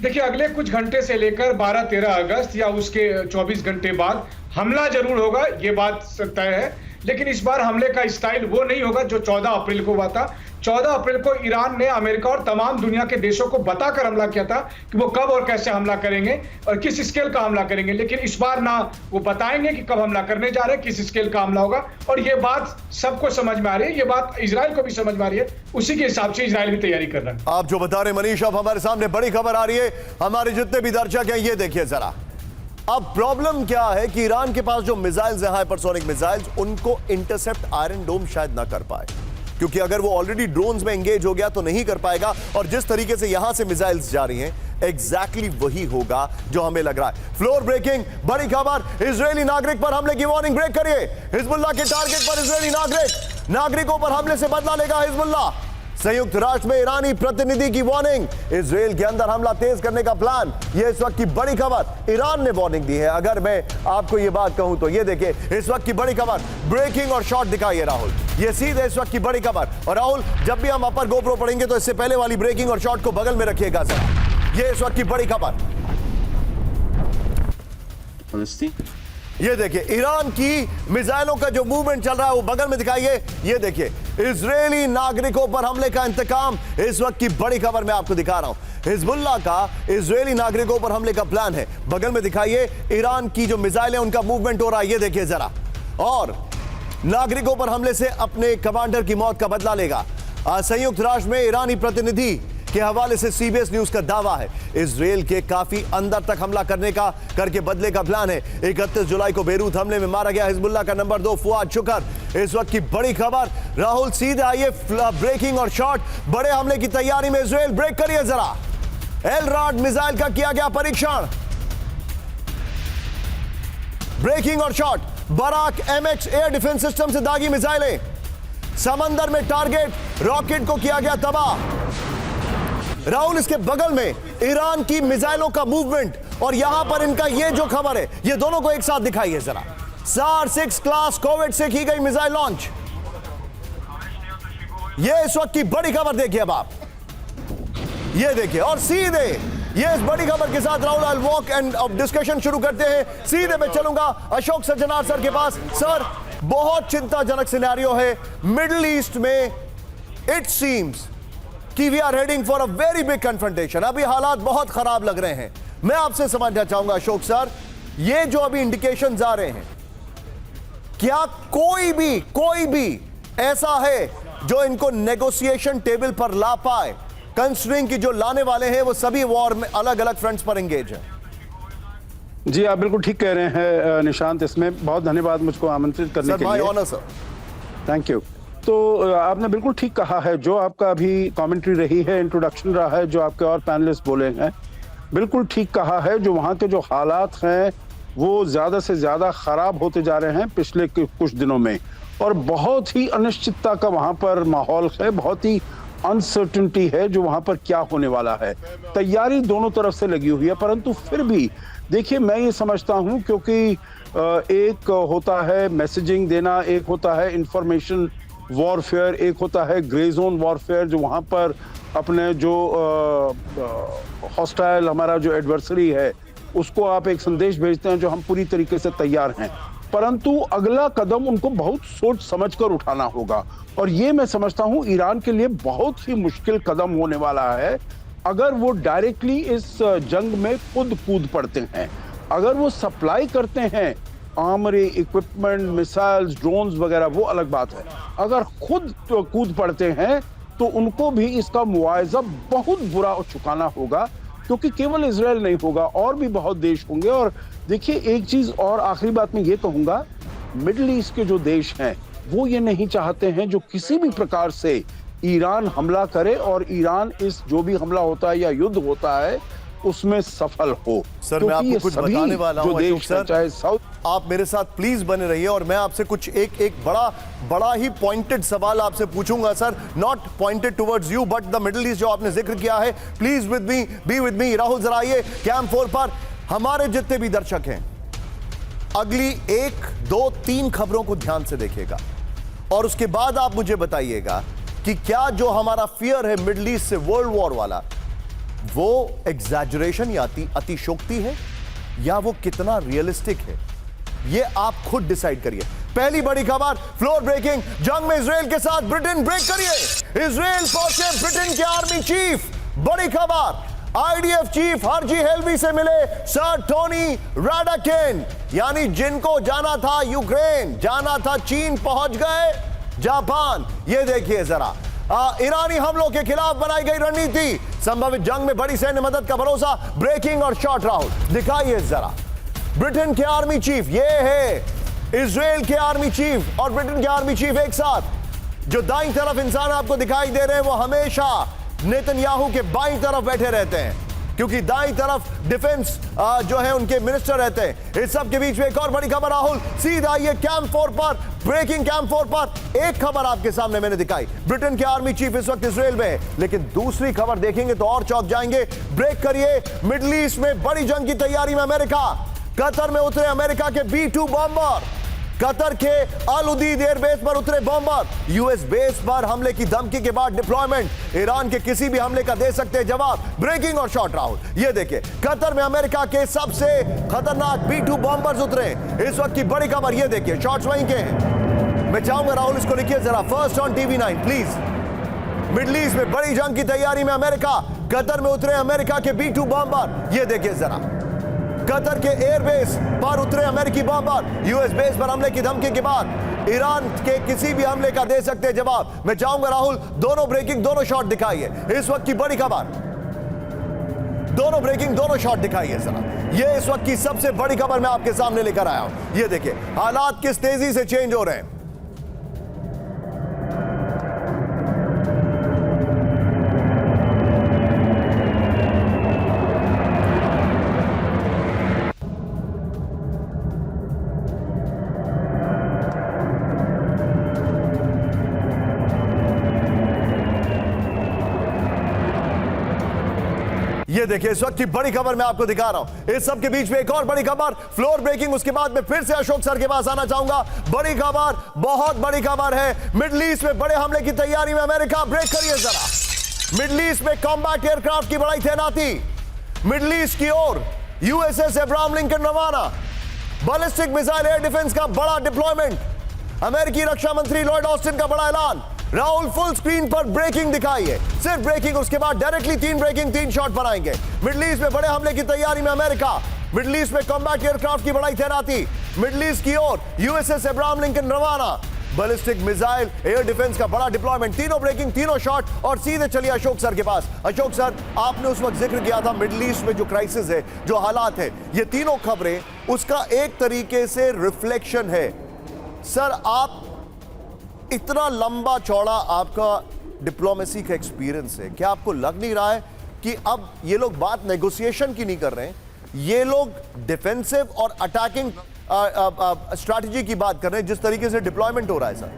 देखिए, अगले कुछ घंटे से लेकर 12-13 अगस्त या उसके 24 घंटे बाद हमला जरूर होगा, ये बात तय है। लेकिन इस बार हमले का स्टाइल वो नहीं होगा जो 14 अप्रैल को हुआ था। 14 अप्रैल को ईरान ने अमेरिका और तमाम दुनिया के देशों को बताकर हमला किया था कि वो कब और कैसे हमला करेंगे और किस स्केल का हमला करेंगे। लेकिन इस बार ना वो बताएंगे कि कब हमला करने जा रहे हैं, किस स्केल का हमला होगा, और ये बात सबको समझ में आ रही है। ये बात इजराइल को भी समझ में आ रही है, उसी के हिसाब से इजराइल भी तैयारी कर रहा है। आप जो बता रहे मनीष, अब हमारे सामने बड़ी खबर आ रही है। हमारे जितने भी दर्शक हैं, ये देखिए जरा, अब प्रॉब्लम क्या है कि ईरान के पास जो मिसाइल्स हैं, हाइपरसोनिक मिसाइल्स, उनको इंटरसेप्ट आयरन डोम शायद ना कर पाए, क्योंकि अगर वो ऑलरेडी ड्रोन्स में एंगेज हो गया तो नहीं कर पाएगा। और जिस तरीके से यहां से मिसाइल्स जा रही हैं, एग्जैक्टली वही होगा जो हमें लग रहा है। फ्लोर ब्रेकिंग, बड़ी खबर, इजरायली नागरिक पर हमले की वार्निंग। ब्रेक करिए, हिजबुल्लाह के टारगेट पर इजरायली नागरिकों पर हमले से बदला लेगा हिजबुल्लाह। संयुक्त राष्ट्र में ईरानी प्रतिनिधि की वार्निंग, इजराइल के अंदर हमला तेज करने का प्लान, यह इस वक्त की बड़ी खबर। ईरान ने वार्निंग दी है। अगर मैं आपको यह बात कहूं तो ये देखिए, इस वक्त की बड़ी खबर, ब्रेकिंग और शॉट दिखाइए राहुल, ये सीधे इस वक्त की बड़ी खबर। और राहुल, जब भी हम अपर गोप्रो पढ़ेंगे तो इससे पहले वाली ब्रेकिंग और शॉट को बगल में रखिएगा जरा। ये इस वक्त की बड़ी खबर, ये देखिए, ईरान की मिसाइलों का जो मूवमेंट चल रहा है वो बगल में दिखाइए। ये देखिए, इजरायली नागरिकों पर हमले का इंतकाम, इस वक्त की बड़ी खबर मैं आपको दिखा रहा हूं। हिजबुल्लाह का इजरायली नागरिकों पर हमले का प्लान है, बगल में दिखाइए। ईरान की जो मिसाइल है उनका मूवमेंट हो रहा है, ये देखिए जरा। और नागरिकों पर हमले से अपने कमांडर की मौत का बदला लेगा। संयुक्त राष्ट्र में ईरानी प्रतिनिधि के हवाले से सीबीएस न्यूज का दावा है, इजराइल के काफी अंदर तक हमला करके बदले का प्लान है। 31 जुलाई को बेरूत हमले में मारा गया हिजबुल्लाह का नंबर 2 फुआद शुक्र, इस वक्त की बड़ी खबर। राहुल, सीधे आइए, ब्रेकिंग और शॉट, बड़े हमले की तैयारी में इजराइल। ब्रेक करिए जरा। एल राड मिसाइल का किया गया परीक्षण, ब्रेकिंग और shot. Barak MX air defence system से दागी मिसाइलें, समंदर में टारगेट रॉकेट को किया गया तबाह। राहुल, इसके बगल में ईरान की मिसाइलों का मूवमेंट, और यहां पर इनका ये जो खबर है, ये दोनों को एक साथ दिखाइए जरा। SAR 6 क्लास कोवेट से की गई मिसाइल लॉन्च, ये इस वक्त की बड़ी खबर। देखिए अब आप, ये देखिए, और सीधे ये इस बड़ी खबर के साथ Rahul, I walk and discussion शुरू करते हैं। सीधे मैं चलूंगा अशोक सज्जनार सर के पास। सर, बहुत चिंताजनक सिनेरियो है मिडिल ईस्ट में। इट सीम्स कि we are heading for a very big confrontation. अभी हालात बहुत खराब लग रहे हैं। मैं आपसे समझना चाहूंगा अशोक सर, ये जो अभी इंडिकेशंस आ रहे हैं, क्या कोई भी ऐसा है जो इनको नेगोशिएशन टेबल पर ला पाए, कंसिडरिंग कि जो लाने वाले हैं वो सभी वॉर में अलग अलग फ्रंट्स पर एंगेज हैं? जी, आप बिल्कुल ठीक कह रहे हैं निशांत। इसमें बहुत धन्यवाद मुझको आमंत्रित करने के लिए। Honour sir. Thank you. तो आपने बिल्कुल ठीक कहा है, जो आपका अभी कमेंट्री रही है, इंट्रोडक्शन रहा है, जो आपके और पैनलिस्ट बोले हैं, बिल्कुल ठीक कहा है। जो वहाँ के जो हालात हैं वो ज़्यादा से ज़्यादा ख़राब होते जा रहे हैं पिछले कुछ दिनों में, और बहुत ही अनिश्चितता का वहाँ पर माहौल है, बहुत ही अनसर्टेनिटी है जो वहाँ पर क्या होने वाला है। तैयारी दोनों तरफ से लगी हुई है, परंतु फिर भी देखिए, मैं ये समझता हूं क्योंकि एक होता है मैसेजिंग देना, एक होता है इंफॉर्मेशन वॉरफेयर, एक होता है ग्रे जोन वॉरफेयर, जो वहां पर अपने जो हॉस्टाइल हमारा जो एडवर्सरी है उसको आप एक संदेश भेजते हैं जो हम पूरी तरीके से तैयार हैं, परंतु अगला कदम उनको बहुत सोच समझकर उठाना होगा। और ये मैं समझता हूं ईरान के लिए बहुत ही मुश्किल कदम होने वाला है अगर वो डायरेक्टली इस जंग में खुद कूद पड़ते हैं। अगर वो सप्लाई करते हैं आर्मरी इक्विपमेंट, मिसाइल्स, ड्रोन्स वगैरह, वो अलग बात है। अगर खुद तो कूद पड़ते हैं तो उनको भी इसका मुआवजा बहुत बुरा चुकाना होगा, क्योंकि केवल इजराइल नहीं होगा, और भी बहुत देश होंगे। और देखिए, एक चीज और आखिरी बात मैं ये कहूंगा, मिडिल ईस्ट के जो देश हैं वो ये नहीं चाहते हैं जो किसी भी प्रकार से ईरान हमला करे और ईरान इस जो भी हमला होता है या युद्ध होता है उसमें सफल हो। सर, मैं आपको कुछ बताने वाला हूं, अशोक सर, चाहे साउथ, आप मेरे साथ प्लीज बने रहिए और मैं आपसे कुछ एक बड़ा ही पॉइंटेड सवाल आपसे पूछूंगा sir, not pointed towards you but the middle east जो आपने जिक्र किया है। Please be with me. Rahul जरा आइए कैंप 4 पर। हमारे जितने भी दर्शक हैं अगली 1, 2, 3 खबरों को ध्यान से देखिएगा और उसके बाद आप मुझे बताइएगा कि क्या जो हमारा फियर है मिडिल ईस्ट से वर्ल्ड वॉर वाला, वो एग्जैजरेशन या अतिशोक्ति है या वो कितना रियलिस्टिक है, ये आप खुद डिसाइड करिए। पहली बड़ी खबर, फ्लोर ब्रेकिंग, जंग में इजराइल के साथ ब्रिटेन ब्रेक करिए। इजराइल पहुंचे ब्रिटेन के आर्मी चीफ। बड़ी खबर, आईडीएफ चीफ हरजी हेल्वी से मिले सर टोनी राडाकिन, यानी जिनको जाना था यूक्रेन, जाना था चीन, पहुंच गए जापान। ये देखिए जरा, ईरानी हमलों के खिलाफ बनाई गई रणनीति, संभावित जंग में बड़ी सैन्य मदद का भरोसा, ब्रेकिंग और शॉर्ट। राहुल दिखाइए जरा, ब्रिटेन के आर्मी चीफ, ये है इजराइल के आर्मी चीफ और ब्रिटेन के आर्मी चीफ एक साथ। जो दाईं तरफ इंसान आपको दिखाई दे रहे हैं वो हमेशा नेतन्याहू के बाईं तरफ बैठे रहते हैं, क्योंकि दाईं तरफ डिफेंस जो है उनके मिनिस्टर रहते हैं। इस सब के बीच में एक और बड़ी खबर, राहुल सीधा ये कैंप 4 पर, ब्रेकिंग कैंप 4 पर एक खबर आपके सामने मैंने दिखाई। ब्रिटेन के आर्मी चीफ इस वक्त इजराइल में है, लेकिन दूसरी खबर देखेंगे तो और चौंक जाएंगे। ब्रेक करिए, मिडिल ईस्ट में बड़ी जंग की तैयारी में अमेरिका। कतर में उतरे अमेरिका के B-2 बॉम्बर, कतर के अल उदीद एयरबेस पर उतरे बॉम्बर। यूएस बेस पर हमले की धमकी के बाद डिप्लॉयमेंट, ईरान के किसी भी हमले का दे सकते हैं जवाब। ब्रेकिंग और शॉर्ट। राहुल ये देखिए, कतर में अमेरिका के सबसे खतरनाक B-2 बॉम्बर्स उतरे। इस वक्त की बड़ी खबर ये देखिए, शॉट्स वहीं के हैं। मैं चाहूंगा राहुल इसको लिखिए जरा, first on TV9 please. Middle east में बड़ी जंग की तैयारी में अमेरिका, कतर में उतरे अमेरिका के B-2 बॉम्बर। ये देखिए जरा, कतर के एयरबेस पर उतरे अमेरिकी बॉम्बर। यूएस बेस पर हमले की धमकी के बाद ईरान के किसी भी हमले का दे सकते हैं जवाब। मैं चाहूंगा राहुल दोनों ब्रेकिंग, दोनों शॉट दिखाइए। इस वक्त की बड़ी खबर, दोनों ब्रेकिंग, दोनों शॉट दिखाइए जरा। ये इस वक्त की सबसे बड़ी खबर मैं आपके सामने लेकर आया हूं। ये देखिए हालात किस तेजी से चेंज हो रहे हैं। ये देखिए इस वक्त की बड़ी खबर मैं आपको दिखा रहा हूं। इस सब के बीच में एक और बड़ी खबर, फ्लोर ब्रेकिंग। उसके बाद में फिर से अशोक सर के पास आना चाहूंगा। बड़ी खबर, बहुत बड़ी खबर है, मिडिल ईस्ट में बड़े हमले की तैयारी में अमेरिका। ब्रेक करिए जरा, मिडिल ईस्ट में कॉम्बैट एयरक्राफ्ट की बड़ी तैनाती। मिडिल ईस्ट की ओर USS अब्राहम लिंकन रवाना। बैलिस्टिक मिसाइल एयर डिफेंस का बड़ा डिप्लॉयमेंट। अमेरिकी रक्षा मंत्री लॉयड ऑस्टिन का बड़ा ऐलान। राहुल फुल स्क्रीन पर ब्रेकिंग दिखाइए, सिर्फ ब्रेकिंग, उसके बाद डायरेक्टली 3 ब्रेकिंग, 3 शॉट बनाएंगे। मिडिल ईस्ट में बड़े हमले की तैयारी में अमेरिका। मिडिल ईस्ट में कॉम्बैट एयरक्राफ्ट की बड़ी तैनाती। मिडिल ईस्ट की ओर USS अब्राहम लिंकन रवाना। बैलिस्टिक मिसाइल एयर डिफेंस का बड़ा डिप्लॉयमेंट, तीनों ब्रेकिंग, तीनों शॉट। और सीधे चलिए अशोक सर के पास। अशोक सर, आपने उस वक्त जिक्र किया था मिडिल ईस्ट में जो क्राइसिस है, जो हालात है, ये तीनों खबरें उसका एक तरीके से रिफ्लेक्शन है। सर, आप इतना लंबा चौड़ा आपका डिप्लोमेसी का एक्सपीरियंस है, क्या आपको लग नहीं रहा है कि अब ये लोग बात नेगोशिएशन की नहीं कर रहे हैं, ये लोग डिफेंसिव और अटैकिंग स्ट्रैटेजी की बात कर रहे हैं, जिस तरीके से डिप्लॉयमेंट हो रहा है? सर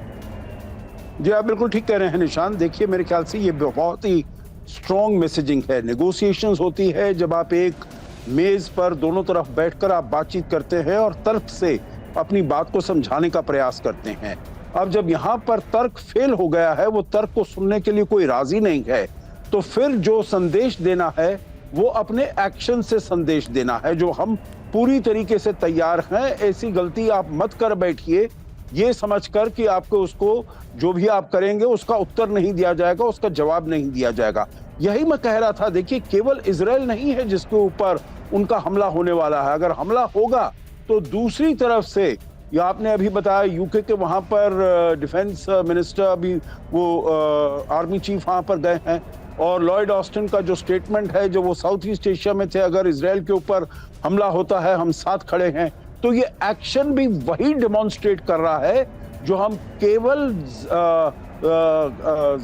जी, आप बिल्कुल ठीक कह रहे हैं निशान। देखिए, मेरे ख्याल से ये बहुत ही स्ट्रॉन्ग मैसेजिंग है। नेगोशिएशंस होती है जब आप एक मेज पर दोनों तरफ बैठकर आप बातचीत करते हैं और तर्क से अपनी बात को समझाने का प्रयास करते हैं। अब जब यहाँ पर तर्क फेल हो गया है, वो तर्क को सुनने के लिए कोई राजी नहीं है, तो फिर जो संदेश देना है वो अपने एक्शन से संदेश देना है, जो हम पूरी तरीके से तैयार हैं। ऐसी गलती आप मत कर बैठिए ये समझकर कि आपको उसको जो भी आप करेंगे उसका उत्तर नहीं दिया जाएगा, उसका जवाब नहीं दिया जाएगा। यही मैं कह रहा था। देखिए, केवल इजराइल नहीं है जिसके ऊपर उनका हमला होने वाला है। अगर हमला होगा तो दूसरी तरफ से, या आपने अभी बताया यूके के वहां पर डिफेंस मिनिस्टर अभी वो आर्मी चीफ वहां पर गए हैं, और लॉयड ऑस्टिन का जो स्टेटमेंट है, जो वो साउथ ईस्ट एशिया में थे, अगर इजराइल के ऊपर हमला होता है हम साथ खड़े हैं। तो ये एक्शन भी वही डेमोन्स्ट्रेट कर रहा है जो हम केवल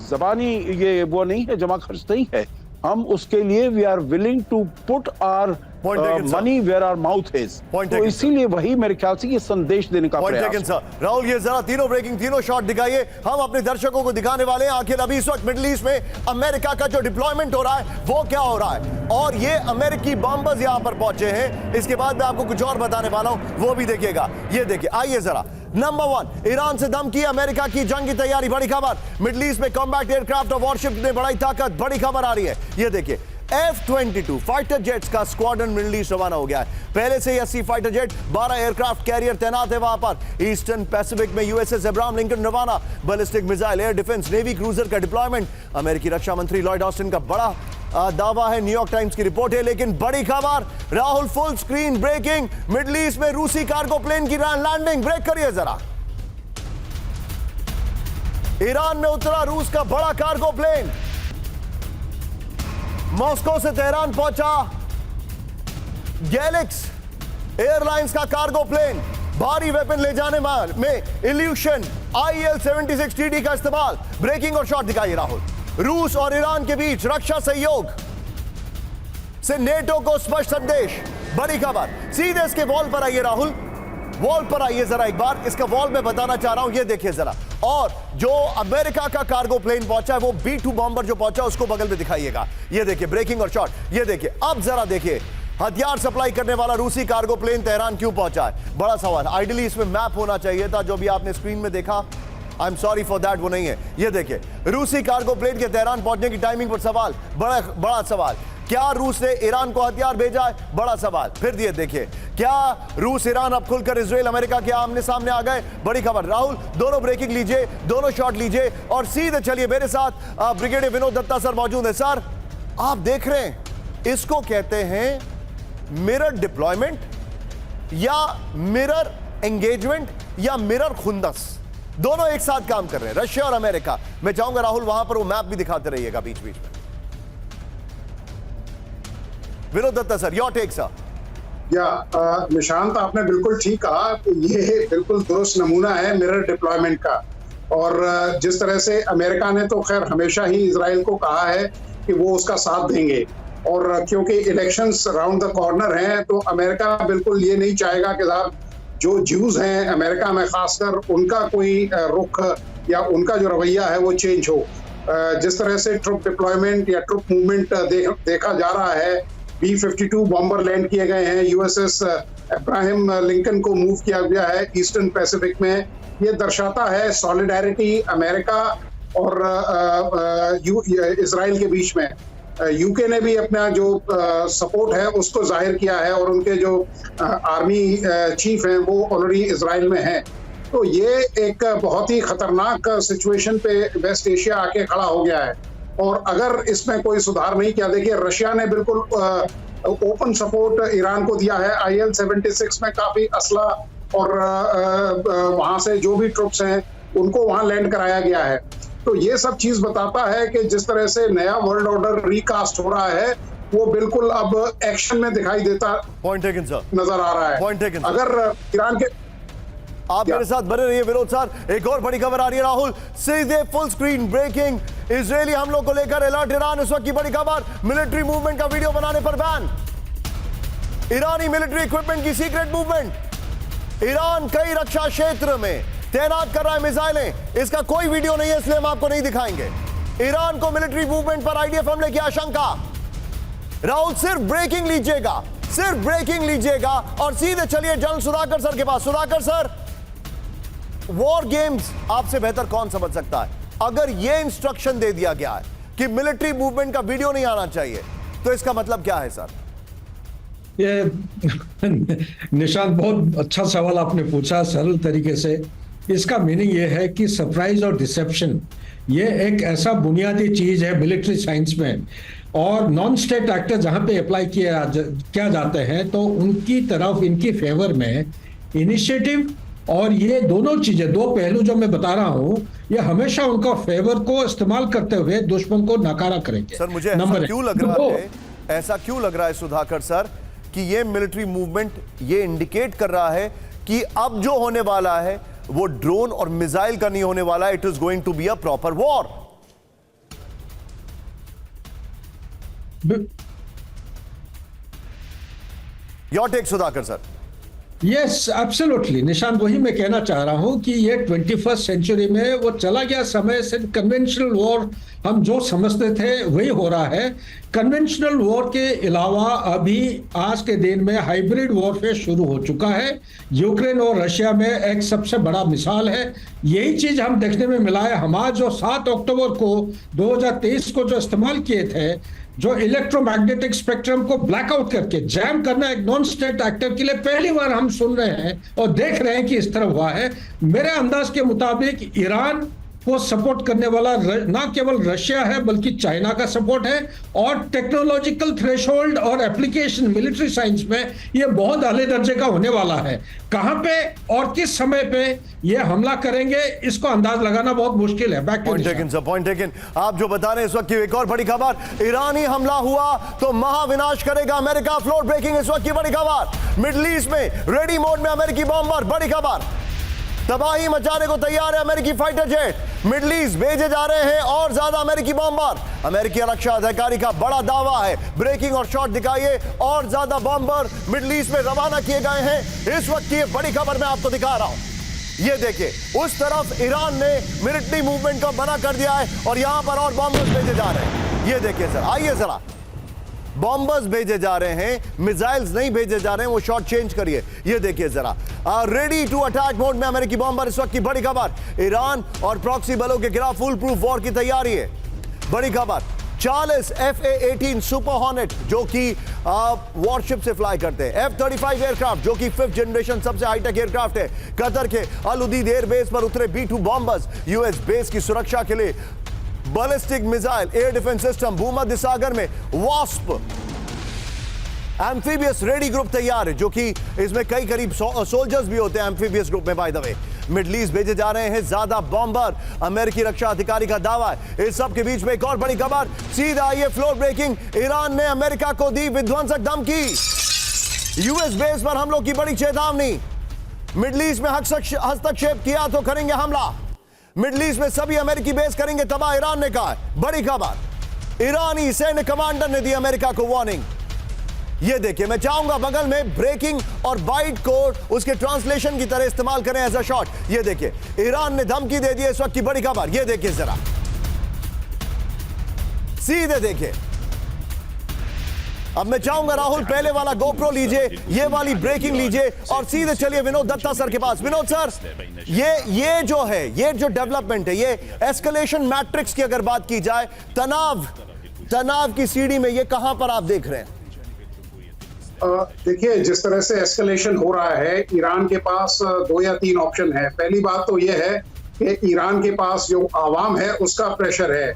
जबानी ये वो नहीं है, जमा खर्च नहीं है। हम उसके लिए we are willing to put our money where our mouth is. तो इसीलिए वही मेरे ख्याल से ये संदेश देने का प्रयास है। राहुल, ये जरा तीनों ब्रेकिंग, तीनों शॉट दिखाइए। हम अपने दर्शकों को दिखाने वाले हैं आखिर अभी इस वक्त मिडिल ईस्ट में अमेरिका का जो डिप्लॉयमेंट हो रहा है वो क्या हो रहा है, और ये अमेरिकी बॉम्बर्स यहां पर पहुंचे हैं। इसके बाद मैं आपको कुछ और बताने वाला हूं, वो भी देखिएगा। ये देखिए, आइए जरा। नंबर 1, ईरान से धमकी, अमेरिका की जंग की तैयारी। बड़ी खबर, मिडिल ईस्ट में कॉम्बैट एयरक्राफ्ट और वॉरशिप में बढ़ाई ताकत। बड़ी खबर आ रही है, ये देखिए। F-22 फाइटर जेट्स का स्क्वाड्रन मिडिल ईस्ट रवाना हो गया है। पहले से 80 फाइटर जेट, 12 एयरक्राफ्ट कैरियर तैनात है वहां पर। ईस्टर्न पैसिफिक में यूएसएस अब्राहम लिंकन रवाना। Ballistic missile, air defence, navy cruiser का डिप्लॉयमेंट। अमेरिकी रक्षा मंत्री लॉयड ऑस्टिन का बड़ा दावा है, न्यूयॉर्क टाइम्स की रिपोर्ट है। लेकिन बड़ी खबर, Rahul, full screen breaking, middle east में रूसी कार्गो प्लेन की लैंडिंग। ब्रेक करिए जरा। ईरान में उतरा रूस का बड़ा कार्गो प्लेन, मॉस्को से तेहरान पहुंचा। गैलेक्स एयरलाइंस का कार्गो प्लेन, भारी वेपन ले जाने में इल्यूशन IL-76TD का इस्तेमाल। ब्रेकिंग और शॉट दिखाइए राहुल। रूस और ईरान के बीच रक्षा सहयोग से नेटो को स्पष्ट संदेश। बड़ी खबर, सीधे इसके वॉल पर आइए राहुल, वॉल पर आइए जरा एक बार। इसका वॉल में बताना चाह रहा हूं, ये देखिए जरा। और जो अमेरिका का कार्गो प्लेन पहुंचा है, वो B-2 बॉम्बर जो पहुंचा, उसको बगल में दिखाइएगा। ये देखिए, ब्रेकिंग और शॉट। ये देखिए, अब जरा देखिए, हथियार सप्लाई करने वाला रूसी कार्गो प्लेन तेहरान क्यों पहुंचा है? बड़ा सवाल। आइडियली इसमें मैप होना चाहिए था, जो भी आपने स्क्रीन में देखा। I am sorry for that, वो नहीं है। ये देखिए, रूसी कार्गो प्लेन के तेहरान पहुंचने की टाइमिंग पर सवाल, बड़ा सवाल। क्या रूस ने ईरान को हथियार भेजा है? बड़ा सवाल। फिर ये देखिए, क्या रूस ईरान अब खुलकर इजराइल अमेरिका के आमने सामने आ गए? बड़ी खबर। राहुल, दोनों ब्रेकिंग लीजिए, दोनों शॉट लीजिए और सीधे चलिए। मेरे साथ ब्रिगेडियर विनोद दत्ता सर मौजूद है। सर, आप देख रहे हैं, इसको कहते हैं मिरर डिप्लॉयमेंट या मिरर एंगेजमेंट या मिरर खुंदस। दोनों एक साथ काम कर रहे हैं, रशिया और अमेरिका। मैं चाहूंगा राहुल वहां पर वो मैप भी दिखाते रहिएगा बीच बीच में। Vinod Datta sir, your take sir. Nishant, आपने बिल्कुल ठीक कहा। ये बिल्कुल दुरुस्त नमूना है मिरर डिप्लॉयमेंट का। और जिस तरह से अमेरिका ने तो खैर हमेशा ही इजराइल को कहा है कि वो उसका साथ देंगे, और क्योंकि इलेक्शंस राउंड द कॉर्नर हैं, तो अमेरिका बिल्कुल ये नहीं चाहेगा कि साहब जो ज्यूज हैं अमेरिका में खासकर, उनका कोई रुख या उनका जो रवैया है वो चेंज हो। जिस तरह से ट्रुप डिप्लॉयमेंट या ट्रुप मूवमेंट देखा जा रहा है, B-52 बॉम्बर लैंड किए गए हैं, USS अब्राहम लिंकन को मूव किया गया है ईस्टर्न पैसिफिक में। ये दर्शाता है सॉलिडारिटी अमेरिका और इजराइल के बीच में। यूके ने भी अपना जो सपोर्ट है उसको जाहिर किया है, और उनके जो आर्मी चीफ हैं वो ऑलरेडी इजराइल में हैं। तो ये एक बहुत ही खतरनाक सिचुएशन पे वेस्ट एशिया आके खड़ा हो गया है, और अगर इसमें कोई सुधार नहीं किया, देखिए रशिया ने बिल्कुल ओपन सपोर्ट ईरान को दिया है। IL-76 में काफी असला और वहां से जो भी ट्रुप्स हैं उनको वहां लैंड कराया गया है। तो ये सब चीज बताता है कि जिस तरह से नया वर्ल्ड ऑर्डर रिकास्ट हो रहा है, वो बिल्कुल अब एक्शन में दिखाई देता नजर आ रहा है। अगर ईरान के आप मेरे साथ बने रहिए विनोद सर। एक और बड़ी खबर आ रही है राहुल, सीधे फुल स्क्रीन ब्रेकिंग। इजरायली हमलों को लेकर अलर्ट ईरान। इस वक्त की बड़ी खबर, मिलिट्री मूवमेंट का वीडियो बनाने पर बैन। ईरानी मिलिट्री इक्विपमेंट की सीक्रेट मूवमेंट। ईरान कई रक्षा क्षेत्र में तैनात कर रहा है मिसाइलें। इसका कोई वीडियो नहीं है, इसलिए हम आपको नहीं दिखाएंगे। ईरान को मिलिट्री मूवमेंट पर IDF हमले की आशंका। राहुल, सिर्फ ब्रेकिंग लीजिएगा, सिर्फ ब्रेकिंग लीजिएगा और सीधे चलिए जनरल सुधाकर सर के पास। सुधाकर सर, वॉर गेम्स आपसे बेहतर कौन समझ सकता है? अगर यह इंस्ट्रक्शन दे दिया गया है कि मिलिट्री मूवमेंट का वीडियो नहीं आना चाहिए, तो इसका मतलब क्या है सर? ये निशांत, बहुत अच्छा सवाल आपने पूछा सरल तरीके से। इसका मीनिंग ये है कि सरप्राइज और डिसेप्शन ये एक ऐसा बुनियादी चीज है मिलिट्री साइंस में, और नॉन स्टेट एक्टर जहां पे अप्लाई किया जाते हैं तो उनकी तरफ, इनकी फेवर में इनिशिएटिव और ये दोनों चीजें, दो पहलू जो मैं बता रहा हूं, ये हमेशा उनका फेवर को इस्तेमाल करते हुए दुश्मन को नकारा करेंगे। सर मुझे ऐसा क्यों लग रहा है, ऐसा क्यों लग रहा है सुधाकर सर कि ये मिलिट्री मूवमेंट ये इंडिकेट कर रहा है कि अब जो होने वाला है वो ड्रोन और मिसाइल का नहीं होने वाला है, it is going to be a proper war. Your take Sudhakar sir. Yes, absolutely Nishant, वही मैं कहना चाह रहा हूं कि ये 21st सेंचुरी में वो चला गया समय से। कन्वेंशनल वॉर हम जो समझते थे वही हो रहा है। कन्वेंशनल वॉर के अलावा अभी आज के दिन में हाइब्रिड वॉरफेयर शुरू हो चुका है। यूक्रेन और रशिया में एक सबसे बड़ा मिसाल है। यही चीज हम देखने में मिला है। हमारा जो 7 अक्टूबर को 2023 को जो इस्तेमाल किए थे, जो इलेक्ट्रोमैग्नेटिक स्पेक्ट्रम को ब्लैकआउट करके जैम करना एक नॉन स्टेट एक्टर के लिए पहली बार हम सुन रहे हैं और देख रहे हैं कि इस तरह हुआ है। मेरे अंदाज के मुताबिक ईरान को सपोर्ट करने वाला ना केवल रशिया है बल्कि चाइना का सपोर्ट है, और टेक्नोलॉजिकल थ्रेशोल्ड और एप्लीकेशन मिलिट्री साइंस में ये बहुत आले दर्जे का होने वाला है। कहां पे और किस समय पे ये हमला करेंगे इसको अंदाज लगाना बहुत मुश्किल है। Point taken sir, point taken. आप जो बता रहे हैं इस वक्त की एक और बड़ी खबर, ईरानी हमला हुआ तो महाविनाश करेगा अमेरिका। फ्लोर ब्रेकिंग इस वक्त की बड़ी खबर। मिडिल ईस्ट में रेडी मोड में अमेरिकी बॉम्बर, बड़ी खबर। तबाही मचाने को तैयार है अमेरिकी फाइटर जेट। मिडिल ईस्ट भेजे जा रहे हैं और ज्यादा अमेरिकी बॉम्बर। अमेरिकी रक्षा अधिकारी का बड़ा दावा है, ब्रेकिंग और शॉट दिखाइए, और ज्यादा बॉम्बर मिडिल ईस्ट में रवाना किए गए हैं। इस वक्त की बड़ी खबर मैं आपको दिखा रहा हूं। ये देखिए, उस तरफ ईरान ने मिलिट्री मूवमेंट को मना कर दिया है और यहां पर और बॉम्बर्स भेजे जा रहे हैं। ये देखिए सर, आइए जरा, बॉम्बर्स भेजे जा रहे हैं, मिसाइल्स नहीं भेजे जा रहे हैं। वो शॉट चेंज करिए, ये देखिए जरा। रेडी टू अटैक मोड में अमेरिकी बॉम्बर। इस वक्त की बड़ी खबर, ईरान और प्रॉक्सी बलों के खिलाफ फुल प्रूफ वॉर की तैयारी है। बड़ी खबर, 40 FA-18 सुपर हॉर्नेट जो कि वॉरशिप से फ्लाई करते हैं, F-35 एयरक्राफ्ट जो कि 5th जनरेशन सबसे हाईटेक एयरक्राफ्ट है, कतर के अल उदीद एयरबेस पर उतरे B-2 बॉम्बर्स। यूएस बेस की सुरक्षा के लिए ballistic missile air defence system, भूमध्य सागर में वास्प एम्फीबियस रेडी ग्रुप तैयार है, जो कि इसमें कई करीब सोल्जर्स भी होते हैं एम्फीबियस ग्रुप में। By the way, middle east भेजे जा रहे हैं ज्यादा बॉम्बर, अमेरिकी रक्षा अधिकारी का दावा है। इस सब के बीच में एक और बड़ी खबर, सीधा आइए फ्लोर ब्रेकिंग। ईरान ने अमेरिका को दी विध्वंसक धमकी। यूएस बेस पर हमलों की बड़ी चेतावनी। मिडिल ईस्ट में हस्तक्षेप किया तो करेंगे हमला। मिडिल ईस्ट में सभी अमेरिकी बेस करेंगे तबाह, ईरान ने कहा है। बड़ी खबर, ईरानी सैन्य कमांडर ने दी अमेरिका को वार्निंग। ये देखिए, मैं चाहूंगा बगल में ब्रेकिंग और बाइट को उसके ट्रांसलेशन की तरह इस्तेमाल करें एज अ शॉट। ये देखिए, ईरान ने धमकी दे दी। इस वक्त की बड़ी खबर, ये देखिए जरा, सीधे देखिए। अब मैं चाहूंगा राहुल, पहले वाला गोप्रो लीजिए, ये वाली ब्रेकिंग लीजिए, और सीधे चलिए विनोद दत्ता सर के पास। विनोद सर, ये जो है, ये जो डेवलपमेंट है, ये एस्केलेशन मैट्रिक्स की अगर बात की जाए, तनाव की सीढ़ी में ये कहां पर आप देख रहे हैं? देखिए, जिस तरह से एस्केलेशन हो रहा है, ईरान के पास 2 या 3 ऑप्शन है। पहली बात तो यह है कि ईरान के पास जो आवाम है उसका प्रेशर है।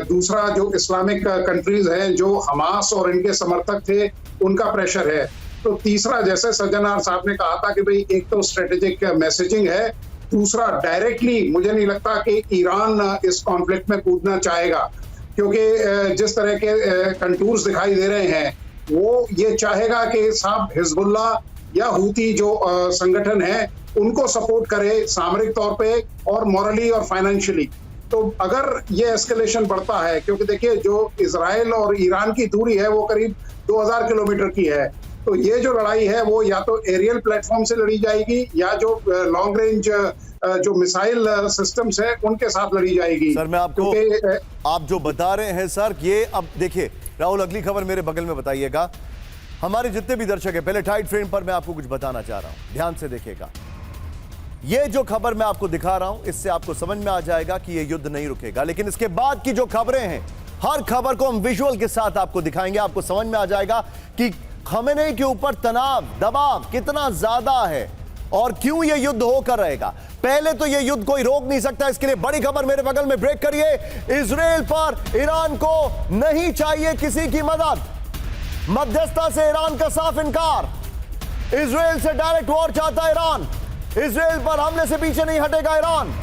दूसरा, जो इस्लामिक कंट्रीज हैं, जो हमास और इनके समर्थक थे, उनका प्रेशर है। तो तीसरा, जैसे सज्जनार साहब ने कहा था कि भाई एक तो स्ट्रेटेजिक मैसेजिंग है, दूसरा डायरेक्टली मुझे नहीं लगता कि ईरान इस कॉन्फ्लिक्ट में कूदना चाहेगा, क्योंकि जिस तरह के कंटूर्स दिखाई दे रहे हैं, वो ये चाहेगा कि साहब हिजबुल्ला या हूती जो संगठन है उनको सपोर्ट करे सामरिक तौर पे और मॉरली और फाइनेंशियली। तो अगर ये एस्केलेशन बढ़ता है, क्योंकि देखिए जो इजराइल और ईरान की दूरी है वो करीब 2000 किलोमीटर की है, तो ये जो लड़ाई है वो या तो एरियल प्लेटफॉर्म से लड़ी जाएगी या जो लॉन्ग रेंज जो मिसाइल सिस्टम्स है उनके साथ लड़ी जाएगी। सर मैं आपको आप जो बता रहे हैं सर, ये अब देखिए राहुल, अगली खबर मेरे बगल में बताइएगा। हमारे जितने भी दर्शक हैं, पहले टाइट फ्रेम पर मैं आपको कुछ बताना चाह रहा हूं, ध्यान से देखिएगा। ये जो खबर मैं आपको दिखा रहा हूं, इससे आपको समझ में आ जाएगा कि ये युद्ध नहीं रुकेगा। लेकिन इसके बाद की जो खबरें हैं, हर खबर को हम विजुअल के साथ आपको दिखाएंगे। आपको समझ में आ जाएगा कि खमेनेई के ऊपर तनाव, दबाव कितना ज्यादा है और क्यों यह युद्ध होकर रहेगा। पहले तो यह युद्ध कोई रोक नहीं सकता, इसके लिए बड़ी खबर मेरे बगल में ब्रेक करिए। इजराइल पर ईरान को नहीं चाहिए किसी की मदद, मध्यस्थता से ईरान का साफ इनकार। इजराइल से डायरेक्ट वॉर चाहता ईरान, इजराइल पर हमले से पीछे नहीं हटेगा ईरान।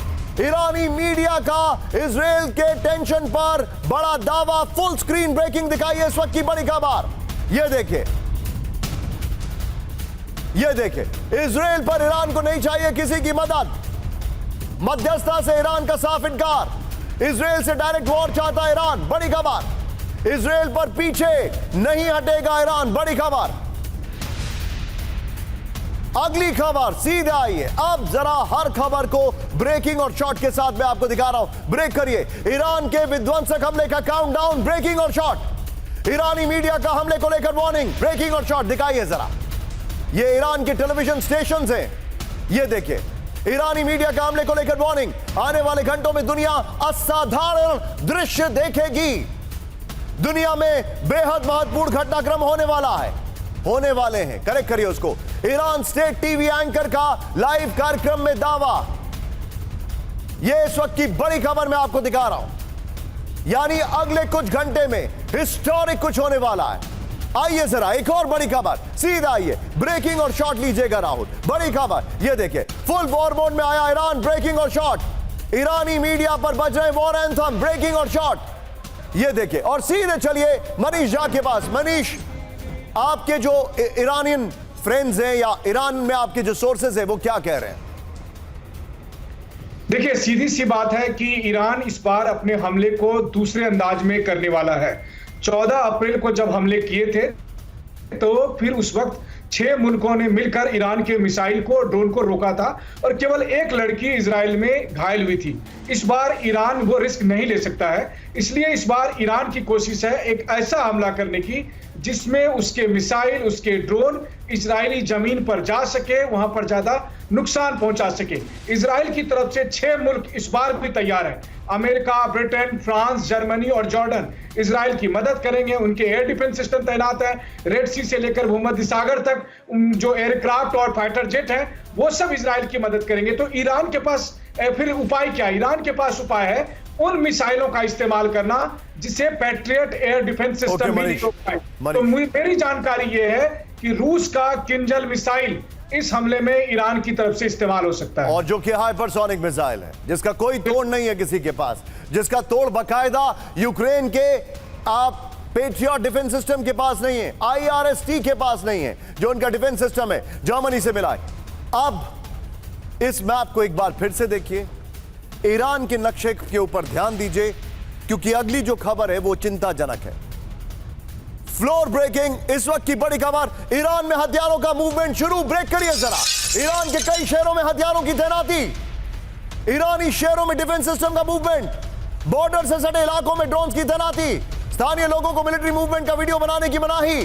ईरानी मीडिया का इजराइल के टेंशन पर बड़ा दावा, फुल स्क्रीन ब्रेकिंग दिखाइए इस वक्त की बड़ी खबर। यह देखिए, यह देखिए, इजराइल पर ईरान को नहीं चाहिए किसी की मदद, मध्यस्थता से ईरान का साफ इनकार। इजराइल से डायरेक्ट वॉर चाहता ईरान, बड़ी खबर। इजराइल पर पीछे नहीं हटेगा ईरान, बड़ी खबर। अगली खबर सीधे आइए। अब जरा हर खबर को ब्रेकिंग और शॉट के साथ मैं आपको दिखा रहा हूं। ब्रेक करिए। ईरान के विध्वंसक हमले का काउंटडाउन, ब्रेकिंग और शॉट। ईरानी मीडिया का हमले को लेकर वार्निंग, ब्रेकिंग और शॉट दिखाइए जरा। ये ईरान के टेलीविजन स्टेशंस हैं, ये देखिए। ईरानी मीडिया का हमले को लेकर वार्निंग, आने वाले घंटों में दुनिया असाधारण दृश्य देखेगी। दुनिया में बेहद महत्वपूर्ण घटनाक्रम होने वाला है, होने वाले हैं। करेक्ट करिए उसको। ईरान स्टेट टीवी एंकर का लाइव कार्यक्रम में दावा, यह इस वक्त की बड़ी खबर मैं आपको दिखा रहा हूं। यानी अगले कुछ घंटे में हिस्टोरिक कुछ होने वाला है। आइए जरा एक और बड़ी खबर, सीधा आइए। ब्रेकिंग और शॉट लीजिएगा राहुल, बड़ी खबर। ये देखिए, फुल वॉर मोड में आया ईरान, ब्रेकिंग और शॉट। ईरानी मीडिया पर बज रहे वॉर एंथम, ब्रेकिंग और शॉट। ये देखिए, और सीधे चलिए मनीष झा के पास। मनीष, आपके जो ईरानियन फ्रेंड्स हैं या ईरान में आपके जो सोर्सेज हैं, वो क्या कह रहे हैं? देखिए, सीधी सी बात है कि ईरान इस बार अपने हमले को दूसरे अंदाज में करने वाला है। 14 अप्रैल को जब हमले किए थे तो फिर उस वक्त 6 मुल्कों ने मिलकर ईरान के मिसाइल को, ड्रोन को रोका था और केवल एक लड़की इजराइल में घायल हुई थी। इस बार ईरान वो रिस्क नहीं ले सकता है, इसलिए इस बार ईरान की कोशिश है एक ऐसा हमला करने की जिसमें उसके मिसाइल, उसके ड्रोन इजरायली जमीन पर जा सके, वहां पर ज्यादा नुकसान पहुंचा सके। इजराइल की तरफ से 6 मुल्क इस बार भी तैयार हैं। अमेरिका, ब्रिटेन, फ्रांस, जर्मनी और जॉर्डन इजराइल की मदद करेंगे। उनके एयर डिफेंस सिस्टम तैनात है। रेड सी से लेकर भूमध्य सागर तक जो एयरक्राफ्ट और फाइटर जेट है, वो सब इजराइल की मदद करेंगे। तो ईरान के पास फिर उपाय क्या? ईरान के पास उपाय है उन मिसाइलों का इस्तेमाल करना जिसे पैट्रियट एयर डिफेंस सिस्टम भी रोक पाए। तो मेरी जानकारी यह है कि रूस का किंजल मिसाइल इस हमले में ईरान की तरफ से इस्तेमाल हो सकता है, और जो कि हाइपरसोनिक मिसाइल है, जिसका कोई तोड़ नहीं है किसी के पास, जिसका तोड़ बकायदा यूक्रेन के आप पेट्रियट डिफेंस सिस्टम के पास नहीं है, IRST के पास नहीं है, जो उनका डिफेंस सिस्टम है, जर्मनी से मिला है। अब इस मैप को एक बार फिर से देखिए, ईरान के नक्शे के ऊपर ध्यान दीजिए, क्योंकि अगली जो खबर है वो चिंताजनक है। फ्लोर ब्रेकिंग, इस वक्त की बड़ी खबर, ईरान में हथियारों का मूवमेंट शुरू। ब्रेक करिए जरा। ईरान के कई शहरों में हथियारों की तैनाती, ईरानी शहरों में डिफेंस सिस्टम का मूवमेंट, बॉर्डर से सटे इलाकों में ड्रोन्स की तैनाती, स्थानीय लोगों को मिलिट्री मूवमेंट का वीडियो बनाने की मनाही।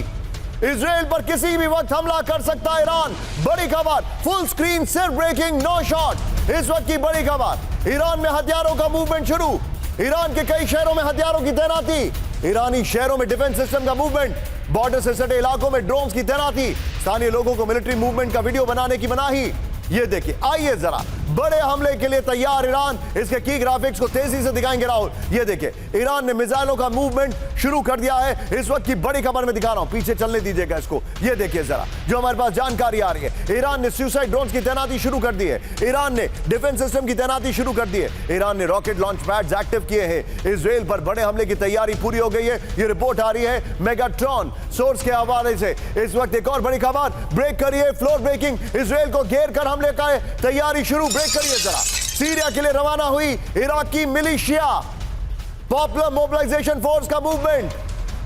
इजराइल पर किसी भी वक्त हमला कर सकता है ईरान, बड़ी खबर। फुल स्क्रीन सिर्फ ब्रेकिंग, नो शॉट। इस वक्त की बड़ी खबर, ईरान में हथियारों का मूवमेंट शुरू। ईरान के कई शहरों में हथियारों की तैनाती, ईरानी शहरों में डिफेंस सिस्टम का मूवमेंट, बॉर्डर से सटे इलाकों में ड्रोन्स की तैनाती, स्थानीय लोगों को मिलिट्री मूवमेंट का वीडियो बनाने की मनाही। ये देखिए, आइए जरा, बड़े हमले के लिए तैयार ईरान। इसके की ग्राफिक्स को तेजी से दिखाएंगे राहुल। ये देखिए, ईरान ने मिसाइलों का मूवमेंट शुरू कर दिया है। इस वक्त की बड़ी खबर में दिखा रहा हूं, पीछे चलने दीजिएगा इसको। ये देखिए जरा, जो हमारे पास जानकारी आ रही है, ईरान ने सुसाइड ड्रोन्स की तैनाती शुरू कर दी है, ईरान ने डिफेंस सिस्टम की तैनाती शुरू कर दी है, ईरान ने रॉकेट लॉन्च पैड्स एक्टिव किए हैं। इजराइल पर बड़े हमले की तैयारी पूरी हो गई है, ये रिपोर्ट आ रही है मेगाट्रॉन सोर्स के हवाले से। इस वक्त एक और बड़ी खबर, ब्रेक करिए, फ्लोर ब्रेकिंग, इजराइल को घेर कर हमले का तैयारी शुरू। ब्रेक करिए जरा। सीरिया के लिए रवाना हुई Iraqi militia, popular mobilisation force का मूवमेंट,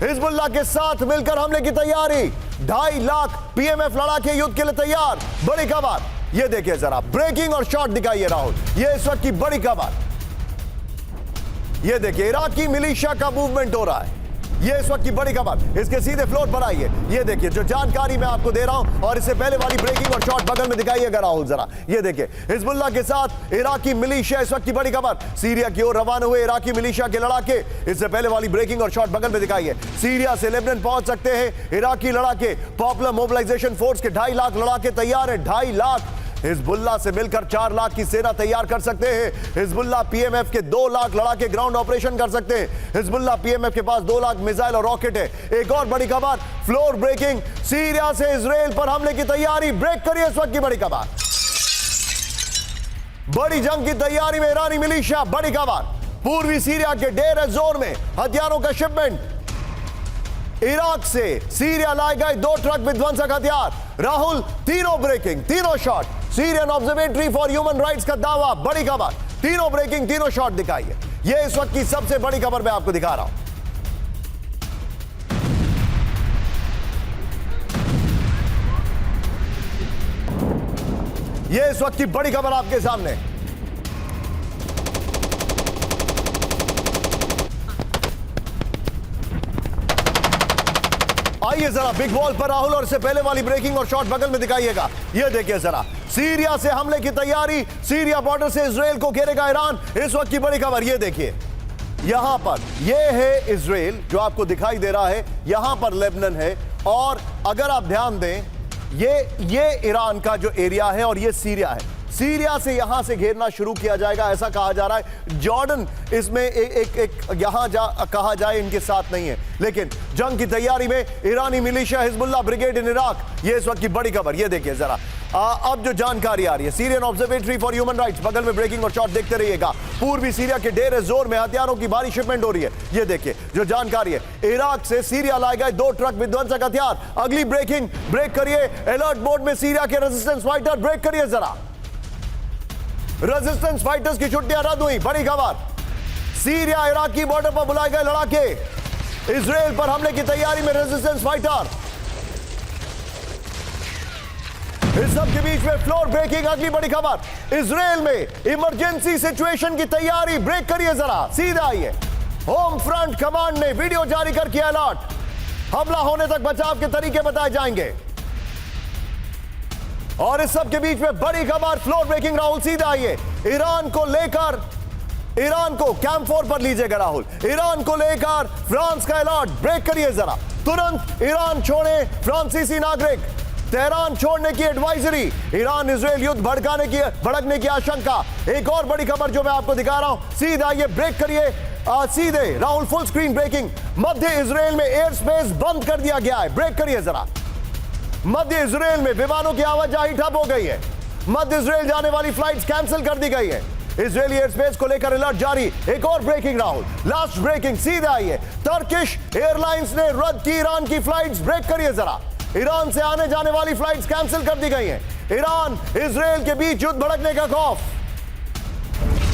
हिजबुल्लाह के साथ मिलकर हमले की तैयारी। 2.5 लाख PMF लड़ाके युद्ध के लिए तैयार, बड़ी खबर। ये देखिए जरा, ब्रेकिंग और शॉट दिखाइए राहुल, ये इस वक्त की बड़ी खबर। ये देखिए, इराकी मिलिशिया का मूवमेंट हो रहा है। ये इस वक्त की बड़ी खबर, इसके सीधे फ्लोर पर आई है। ये देखिए जो जानकारी मैं आपको दे रहा हूं, और इससे पहले वाली ब्रेकिंग और शॉट बगल में दिखाइएगा राहुल जरा। ये देखिए हिजबुल्लाह के साथ इराकी मिलिशिया, इस वक्त की बड़ी खबर, सीरिया की ओर रवाना हुए इराकी मिलिशिया के लड़ाके। इससे पहले वाली ब्रेकिंग और शॉट बगल में दिखाइए। सीरिया से लेबनान पहुंच सकते हैं इराकी लड़ाके। पॉपुलर मोबिलाइजेशन फोर्स के 2.5 लाख लड़ाके तैयार है। 2.5 लाख। हिजबुल्लाह से मिलकर 4 लाख की सेना तैयार कर सकते हैं। हिजबुल्लाह पीएमएफ के 2 लाख लड़ाके ग्राउंड ऑपरेशन कर सकते हैं। हिजबुल्लाह पीएमएफ के पास 2 लाख मिसाइल और रॉकेट है। एक और बड़ी खबर, फ्लोर ब्रेकिंग, सीरिया से इजराइल पर हमले की तैयारी। ब्रेक करिए इस वक्त की बड़ी खबर। बड़ी जंग की तैयारी में ईरानी मिलिशिया। बड़ी खबर, पूर्वी सीरिया के डेर एज़ोर में हथियारों का शिपमेंट। इराक से सीरिया लाए गए 2 ट्रक विध्वंसक हथियार। राहुल, तीनों ब्रेकिंग, तीनों shot. Syrian observatory for human rights का दावा। बड़ी खबर, तीनों ब्रेकिंग, तीनों शॉट दिखाइए। यह इस वक्त की सबसे बड़ी खबर मैं आपको दिखा रहा हूं। यह इस वक्त की बड़ी खबर आपके सामने। आइए जरा बिग वॉल पर राहुल, और इससे पहले वाली ब्रेकिंग और शॉट बगल में दिखाइएगा। यह देखिए जरा, सीरिया से हमले की तैयारी। सीरिया बॉर्डर से इजराइल को घेरेगा ईरान। इस वक्त की बड़ी खबर, यह देखिए यहां पर, यह है इजराइल जो आपको दिखाई दे रहा है, यहां पर लेबनान है, और अगर आप ध्यान दें ये ईरान का जो एरिया है और ये सीरिया है। सीरिया से यहां से घेरना शुरू किया जाएगा, ऐसा कहा जा रहा है। जॉर्डन इसमें एक यहां कहा जाए इनके साथ नहीं है, लेकिन जंग की तैयारी में ईरानी militia Hezbollah brigade in Iraq. ये इस वक्त की बड़ी खबर, ये देखिए जरा। अब जो जानकारी आ रही है, Syrian observatory for human rights, बगल में ब्रेकिंग और शॉट देखते रहिएगा। पूर्वी सीरिया के डेर एज़ोर में हथियारों की भारी शिपमेंट हो रही है। ये देखिए जो जानकारी है, इराक से सीरिया लाए गए 2 ट्रक विध्वंसक हथियार। अगली ब्रेकिंग, ब्रेक करिए। अलर्ट मोड में सीरिया के रेजिस्टेंस फाइटर। ब्रेक करिए जरा। रेजिस्टेंस फाइटर्स की छुट्टियां रद्द हुई। बड़ी खबर, सीरिया इराकी बॉर्डर पर बुलाए गए लड़ाके। इजराइल पर हमले की तैयारी में रेजिस्टेंस फाइटर। इस सब के बीच में फ्लोर ब्रेकिंग। अगली बड़ी खबर, इजराइल में इमरजेंसी सिचुएशन की तैयारी। ब्रेक करिए जरा, सीधा आइए। होम फ्रंट कमांड ने वीडियो जारी कर किया अलर्ट। हमला होने तक बचाव के तरीके बताए जाएंगे। और इस सब के बीच में बड़ी खबर, फ्लोर ब्रेकिंग। राहुल सीधा आइए। ईरान को कैंप 4 पर लीजिएगा राहुल। ईरान को लेकर फ्रांस का अलर्ट। ब्रेक करिए जरा। तुरंत ईरान छोड़े फ्रांसीसी नागरिक। तेहरान छोड़ने की एडवाइजरी। ईरान इजराइल युद्ध भड़कने की आशंका। एक और बड़ी खबर जो मैं आपको दिखा रहा हूं, सीधा ये ब्रेक करिए। सीधे राहुल, फुल स्क्रीन ब्रेकिंग। मध्य इजराइल में एयर स्पेस बंद कर दिया गया है। ब्रेक करिए जरा। मध्य इजराइल में विमानों की आवाजाही ठप हो गई है। मध्य इजराइल जाने वाली फ्लाइट्स कैंसिल कर दी गई है। इजरायली एयर स्पेस को लेकर अलर्ट जारी। एक और ब्रेकिंग राहुल, लास्ट ब्रेकिंग, सीधा आइए। टर्किश एयरलाइंस ने रद्द की ईरान की फ्लाइट्स। ब्रेक करिए जरा। ईरान से आने जाने वाली फ्लाइट्स कैंसिल कर दी गई हैं। ईरान इजराइल के बीच युद्ध भड़कने का खौफ।